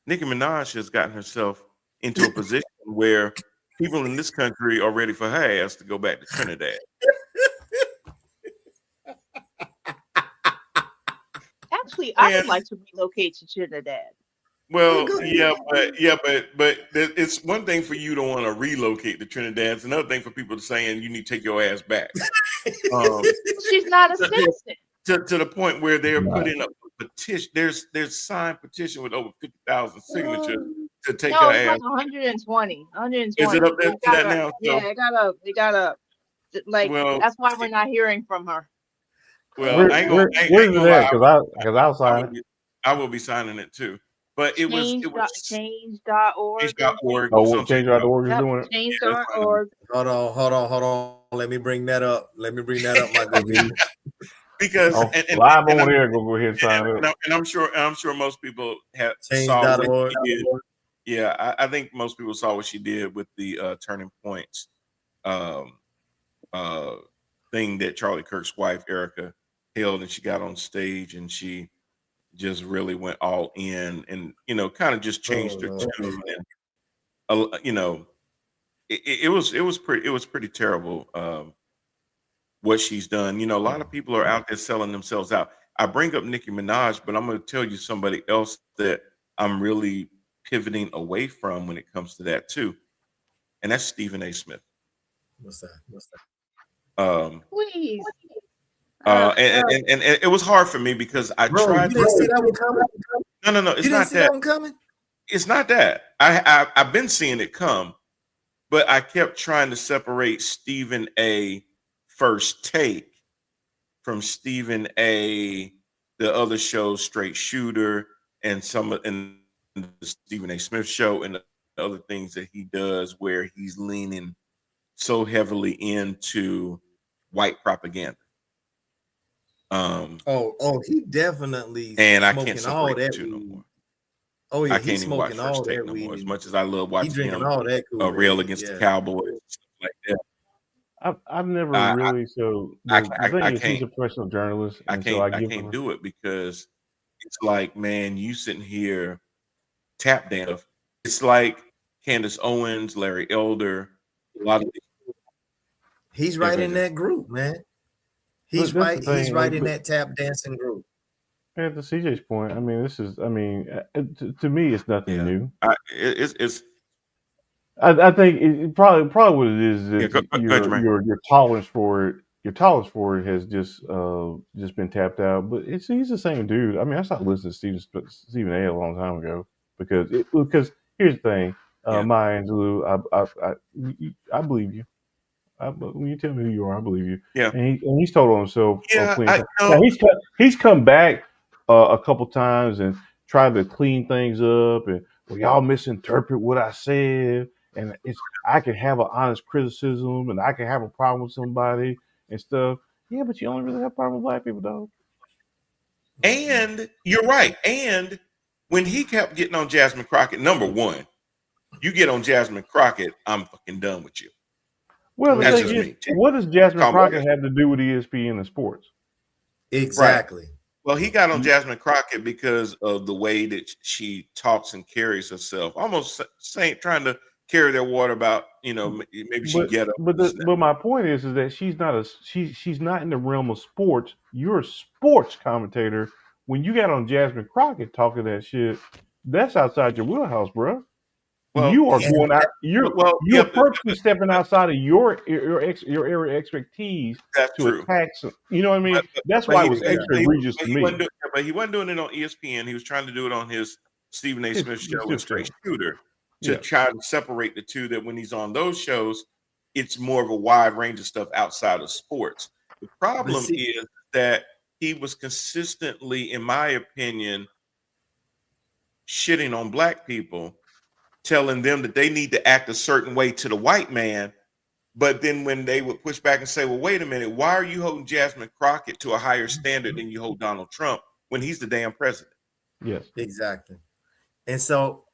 Nicki Minaj has gotten herself into a position where people in this country are ready for her ass to go back to Trinidad. Actually, I would like to relocate to Trinidad. Well, but it's one thing for you to want to relocate to Trinidad. It's another thing for people to saying you need to take your ass back. She's not a citizen. To the point where they're putting up a petition. There's signed petition with over 50,000 signatures to take her ass. 120. Is it up there to that now? Yeah, it got up. Like, that's why we're not hearing from her. Well, where's it at? Because I'll sign it. I will be signing it too. But it was change.org. Change.org. Oh, change.org is doing it. Change.org. Hold on. Let me bring that up. My good people. because Oh, and live and on I'm air, go ahead and sign up. and I'm sure most people have saw what Change.org. she did. Yeah, I think most people saw what she did with the Turning Points um, uh, thing that Charlie Kirk's wife Erica held, and she got on stage and she just really went all in, and kind of just Oh, changed her Lord. tune, and it was pretty terrible. What she's done. A lot of people are out there selling themselves out. I bring up Nicki Minaj, but I'm going to tell you somebody else that I'm really pivoting away from when it comes to that too, and that's Stephen A. Smith. What's that? Um, Please. and it was hard for me because I Bro, you tried. didn't see that one coming? No, You it's didn't not see that. that one coming? It's not that. I've been seeing it come, but I kept trying to separate Stephen A. First Take from Stephen A. the other shows, Straight Shooter, and and the Stephen A. Smith show, and the other things that he does, where he's leaning so heavily into white propaganda. He definitely And I can't smoking all separate the that two no weed. more. Oh yeah, I he's can't even watch smoking all First Take that no more. weed. As much as I love He watching drinking him all that rail Kool-Aid. against the Yeah. Cowboys and stuff like that, I've never I really. So I, the I, I thing is, he's can't a professional journalist, I and so can't I I give can't him. do it because it's like, man, you sitting here tap dance. It's like Candace Owens, Larry Elder, a lot of He's yeah, right in Virgin. that group, man. But that's the He's thing. right Like, in that tap dancing group. to CJ's point, I mean, to me, it's nothing Yeah, new. it's I think it probably what it is yeah. that Go ahead, Jermaine. your tolerance for it, has just been tapped out. But he's the same dude. I mean, I stopped listening to Stephen A. a long time ago because here's the thing, Yeah, Maya Angelou, I believe you. When you tell me who you are, I believe you. yeah, And he's told on himself yeah. plenty I of times. Now he's come back a couple times and tried to clean things up, and well, y'all misinterpret what I said, and I can have an honest criticism, and I can have a problem with somebody and stuff. Yeah, but you only really have a problem with black people, though. And you're right. And when he kept getting on Jasmine Crockett, number one, you get on Jasmine Crockett, I'm fucking done with you. Well, the That's thing just is, me. what does Jasmine Call me Crockett crazy. have to do with ESPN and sports? Right. Exactly. Well, he got on Jasmine Crockett because of the way that she talks and carries herself, almost saying, trying to carry their water about, maybe she But get up. but my point is that she's not in the realm of sports. You're a sports commentator. When you got on Jasmine Crockett talking that shit, that's outside your wheelhouse, bro. Well, You are yeah, going out. yeah, You're purposely stepping outside of your area of expertise that's to true. attack. You know what I mean? That's But why he, it was but he, extra egregious to he wasn't me. doing, but he wasn't doing it on ESPN. He was trying to do it on his Stephen A. Smith show and Straight Shooter to Yeah. try to separate the two. That when he's on those shows, it's more of a wide range of stuff outside of sports. The problem is that he was consistently, in my opinion, shitting on black people, telling them that they need to act a certain way to the white man. But then when they would push back and say, well, wait a minute, why are you holding Jasmine Crockett to a higher standard than you hold Donald Trump when he's the damn president? Yes. Exactly. And so,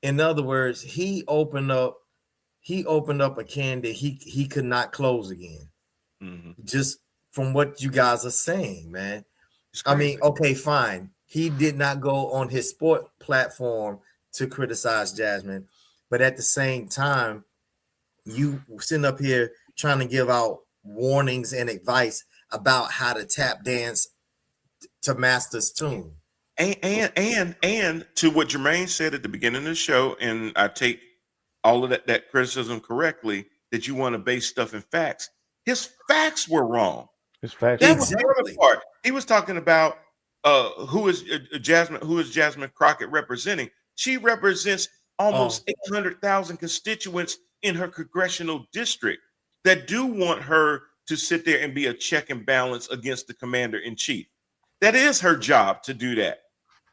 in other words, he opened up a can that he could not close again. Mm-hmm. Just from what you guys are saying, man. I mean, okay, fine. He did not go on his sport platform to criticize Jasmine, but at the same time, you sitting up here trying to give out warnings and advice about how to tap dance to Master's tune. And to what Jermaine said at the beginning of the show, and I take all of that criticism correctly, that you want to base stuff in facts. His facts were wrong. His facts. That was the other part. He was talking about who is Jasmine Crockett representing. She represents almost 800,000 constituents in her congressional district that do want her to sit there and be a check and balance against the commander in chief. That is her job to do that.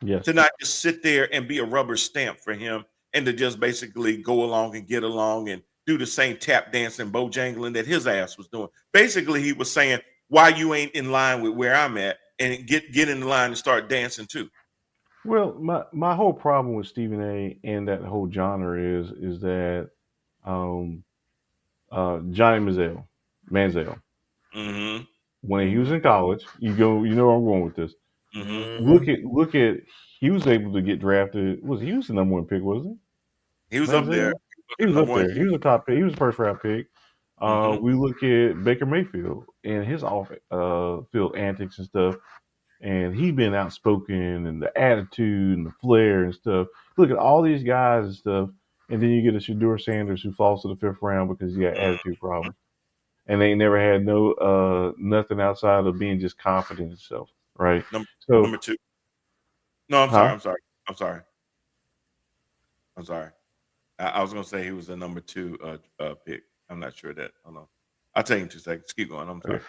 Yes. To not just sit there and be a rubber stamp for him and to just basically go along and get along and do the same tap dance and bojangling that his ass was doing. Basically, he was saying, why you ain't in line with where I'm at and get in the line and start dancing too. Well, my whole problem with Stephen A. and that whole genre is that um, Johnny Manziel, Mm-hmm. when he was in college, you know where I'm going with this. Mm-hmm. Look at he was able to get drafted. He was the number one pick, wasn't He was he? up there. Manziel? He was Number up one. there. He was a top pick. He was a first round pick. Mm-hmm. We look at Baker Mayfield and his off field antics and stuff, and he been outspoken and the attitude and the flair and stuff. Look at all these guys and stuff, and then you get a Shador Sanders who falls to the fifth round because he got attitude problems, and they never had nothing outside of being just confident in himself, right? So, Number two. No, I'm sorry. huh? I'm sorry. I'm sorry. I'm sorry. I was gonna say he was the number two pick. I'm not sure that. Hold on. I'll tell you in 2 seconds. Keep going. I'm sorry. Okay.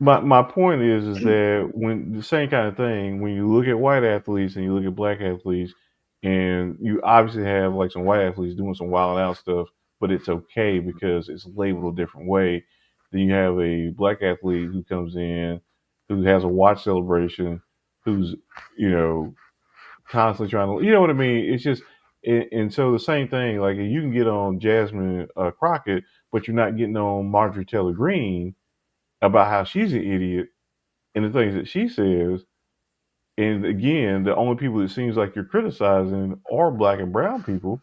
But my point is that when the same kind of thing, when you look at white athletes and you look at black athletes, and you obviously have like some white athletes doing some wild out stuff, but it's okay because it's labeled a different way. Then you have a black athlete who comes in, who has a watch celebration, who's you know constantly trying to, you know what I mean? It's just, and so the same thing, like you can get on Jasmine Crockett, but you're not getting on Marjorie Taylor Greene about how she's an idiot and the things that she says. And again, the only people it seems like you're criticizing are black and brown people.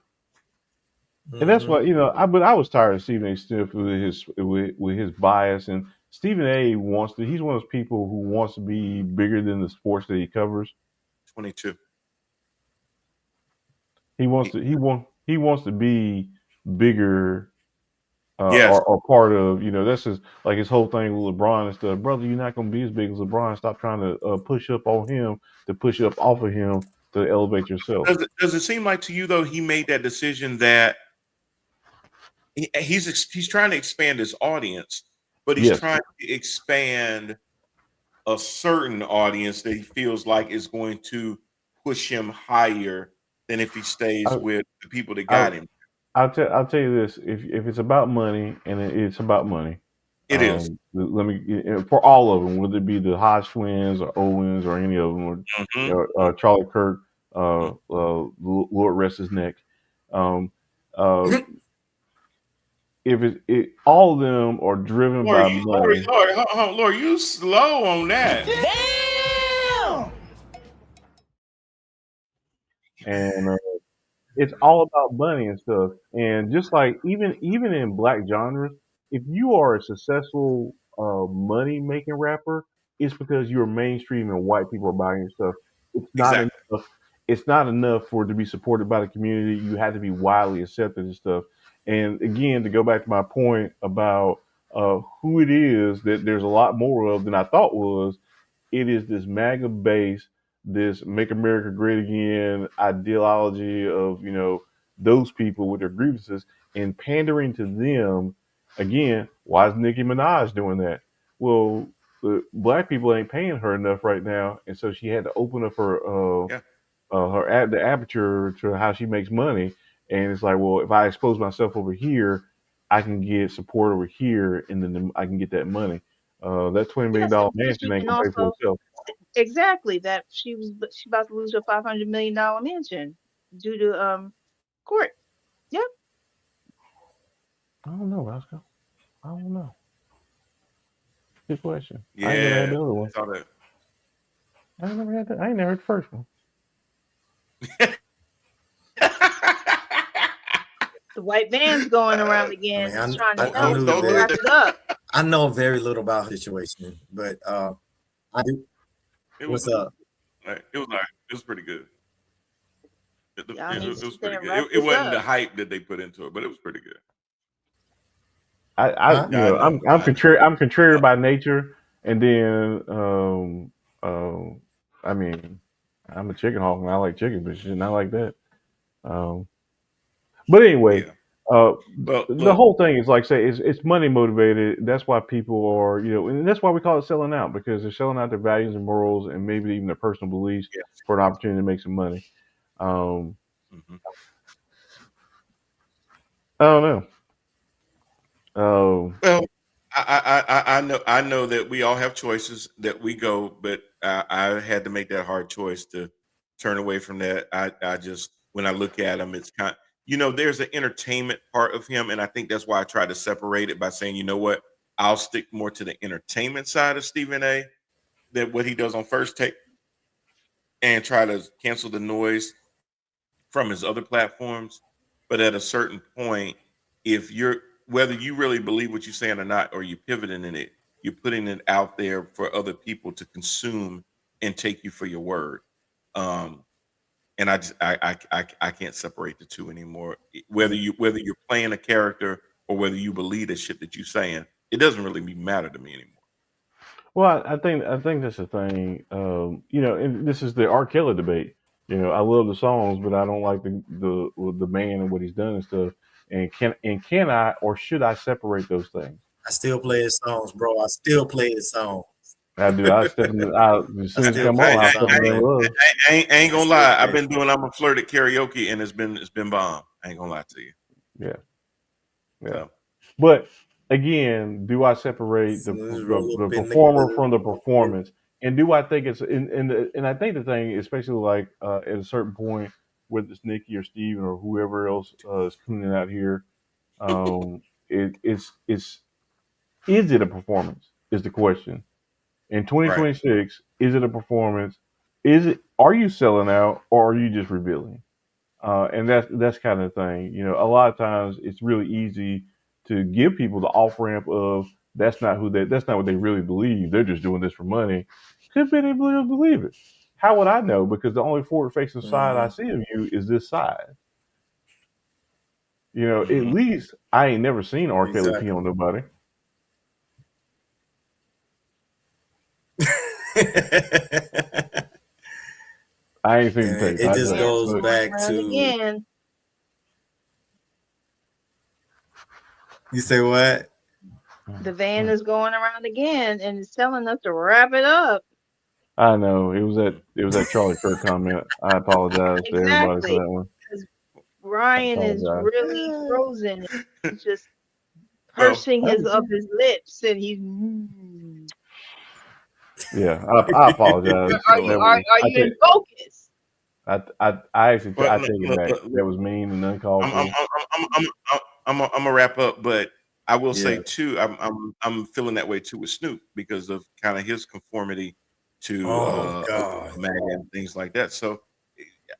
And that's why, but I was tired of Stephen A. Smith with his bias. And Stephen A. he's one of those people who wants to be bigger than the sports that he covers. 22. He wants to be bigger Yes. or part of, that's his whole thing with LeBron and stuff. Brother, you're not going to be as big as LeBron. Stop trying to push up on him to push up off of him to elevate yourself. Does it seem like to you though he made that decision that he's trying to expand his audience, but he's Yes. trying to expand a certain audience that he feels like is going to push him higher than if he stays with the people that got him. I'll tell you this: if it's about money, and it's about money, it is. Let me for all of them, whether it be the Hodge twins or Owens or any of them, or Charlie Kirk, Lord rest his neck. If all of them are driven by money, Lord, you slow on that. Damn! And it's all about money and stuff. And just like even in black genres, if you are a successful money making rapper, it's because you're mainstream and white people are buying your stuff. It's not Exactly. enough. It's not enough for it to be supported by the community. You have to be widely accepted and stuff. And again, to go back to my point about who it is that there's a lot more of than I thought was, it is this MAGA base, this "Make America Great Again" ideology of those people with their grievances and pandering to them. Again, why is Nicki Minaj doing that? Well, the black people ain't paying her enough right now, and so she had to open up the aperture to how she makes money. And it's like, well, if I expose myself over here, I can get support over here, and then I can get that money. That $20 million Yes, and mansion she ain't can gonna pay for also itself. exactly that she about to lose her $500 million mansion due to court. Yep. I don't know, Roscoe. I don't know. Good question. Yeah, I ain't never had the other one. saw that. I ain't never had that. I ain't never heard the first one. The white van's going around again. He's trying to help wrap it up. I know very little about her situation, but I do. What's up? It was nice. It was pretty good. It was pretty good. It It wasn't the hype that they put into it, but it was pretty good. I'm contrary. I'm contrary by nature, and then I mean, I'm a chicken hawk and I like chicken, but shit not like that. But anyway, the whole thing is like say it's money motivated. That's why people are and that's why we call it selling out, because they're selling out their values and morals and maybe even their personal beliefs for an opportunity to make some money. I don't know. Well, I know that we all have choices that we go, but I had to make that hard choice to turn away from that. I just when I look at him, it's kind. There's an entertainment part of him, and I think that's why I try to separate it by saying, you know what, I'll stick more to the entertainment side of Stephen A. Than what he does on First Take, and try to cancel the noise from his other platforms. But at a certain point, if you're whether you really believe what you're saying or not, or you're pivoting in it, you're putting it out there for other people to consume and take you for your word. Um, and I can't separate the two anymore. Whether you're playing a character or whether you believe the shit that you're saying, it doesn't really matter to me anymore. Well, I think that's the thing. And this is the R. Kelly debate. I love the songs, but I don't like the man and what he's done and stuff. And can I or should I separate those things? I still play his songs, bro. I still play his songs. I do. I step in. As soon as it still come play on, I his step songs, in man. love. I ain't gonna still lie. I've play been doing I'm a flirt at karaoke, and it's been bomb. I ain't gonna lie to you. Yeah. So, But again, do I separate Soon as roll the up in the performer club. from the performance? And do I think it's and I think the thing, especially like at a certain point, whether it's Nikki or Steven or whoever else is tuning out here, it's is it a performance? Is the question. In right. 2026, is it a performance? Are you selling out or are you just revealing? And that's kind of the thing. A lot of times it's really easy to give people the off ramp of that's not what they really believe. They're just doing this for money. Could be they really believe it. How would I know? Because the only forward facing side I see of you is this side. At Mm-hmm. least I ain't never seen R. Kelly pee Exactly. on nobody. I ain't seen the And tape. it I just just Van's goes look. going back around to again. you say what? The van is going around again, and it's telling us to wrap it up. I know it was that Charlie Kirk comment. I apologize to everybody for Exactly. that one. Because I Ryan is apologize. really frozen. He's just Well, pursing I, up his lips, and he's. yeah, I apologize. Are you That are was are you in focus? I actually but I take it back. That was mean and uncalled I'm I'm for. I'm I'm I'm gonna wrap up, but I will Yeah. say too, I'm feeling that way too with Snoop because of kind of his conformity to Oh God. MAGA and things like that. So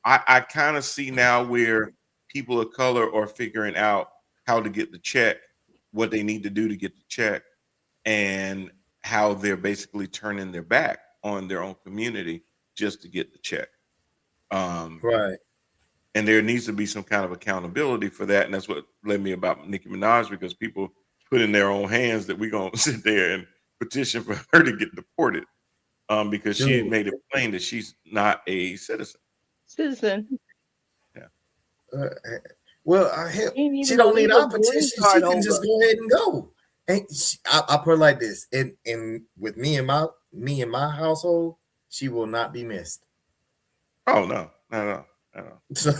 I kind of see now where people of color are figuring out how to get the check, what they need to do to get the check, and how they're basically turning their back on their own community just to get the check. Right. And there needs to be some kind of accountability for that. And that's what led me about Nicki Minaj, because people put in their own hands that we're going to sit there and petition for her to get deported because she Dude. made it plain that she's not a citizen. Citizen. Yeah. Well, She didn't she even know don't leave need a our green petition. She card can just over. go ahead and go. And I put it like this: in with me and my household, she will not be missed. Oh no. So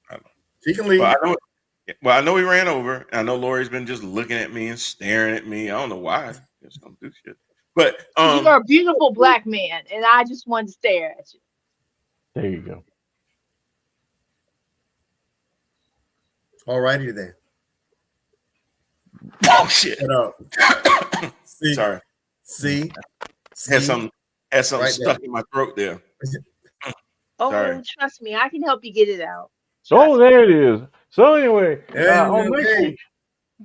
I know. she can Well, leave. I know he ran over. I know Lori's been just looking at me and staring at me. I don't know why. Just don't do shit. But You are a beautiful black man, and I just wanted to stare at you. There you go. Alrighty then. oh shit. Shut up. See, Sorry. see, Had something Right stuck in my throat there. Oh, Sorry. trust me, I can help you get it out. Oh, Trust me. there it is. So anyway, Hey, on next okay. week,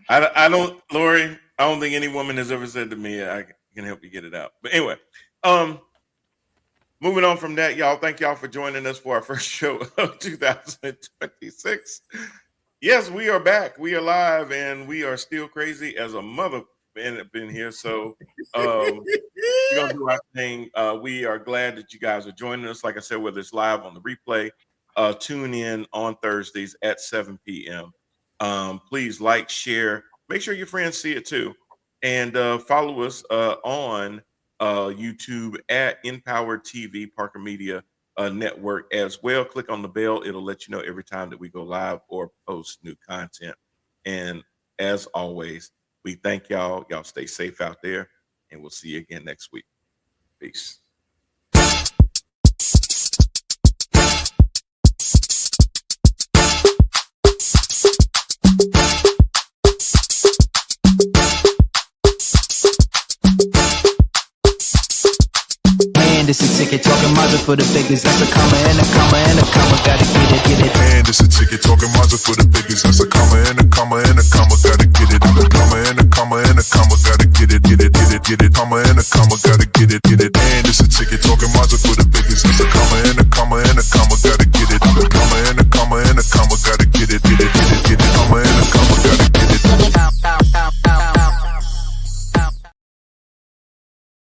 I don't, Lori. I don't think any woman has ever said to me, "I can help you get it out." But anyway, moving on from that, y'all. Thank y'all for joining us for our first show of 2026. Yes, we are back. We are live, and we are still crazy as a mother been here. So we're gonna do our thing. We are glad that you guys are joining us. Like I said, whether it's live on the replay, tune in on Thursdays at 7 p.m. Please like, share, make sure your friends see it too, and follow us on YouTube at Empowered TV Parker Media Network as well. Click on the bell; it'll let you know every time that we go live or post new content. And as always, We thank y'all. Y'all stay safe out there, and we'll see you again next week. Peace. This a ticket talking Mazda for the biggest. That's a comma and a comma and a comma. Gotta get it. And it's a ticket talking Mazda for the biggest. That's a comma and a comma and a comma. Gotta get it. I'm a comma and a comma and a comma. Gotta get it. Comma and a comma. Gotta get it. And it's a ticket talking Mazda for the biggest. That's a comma and a comma and a comma.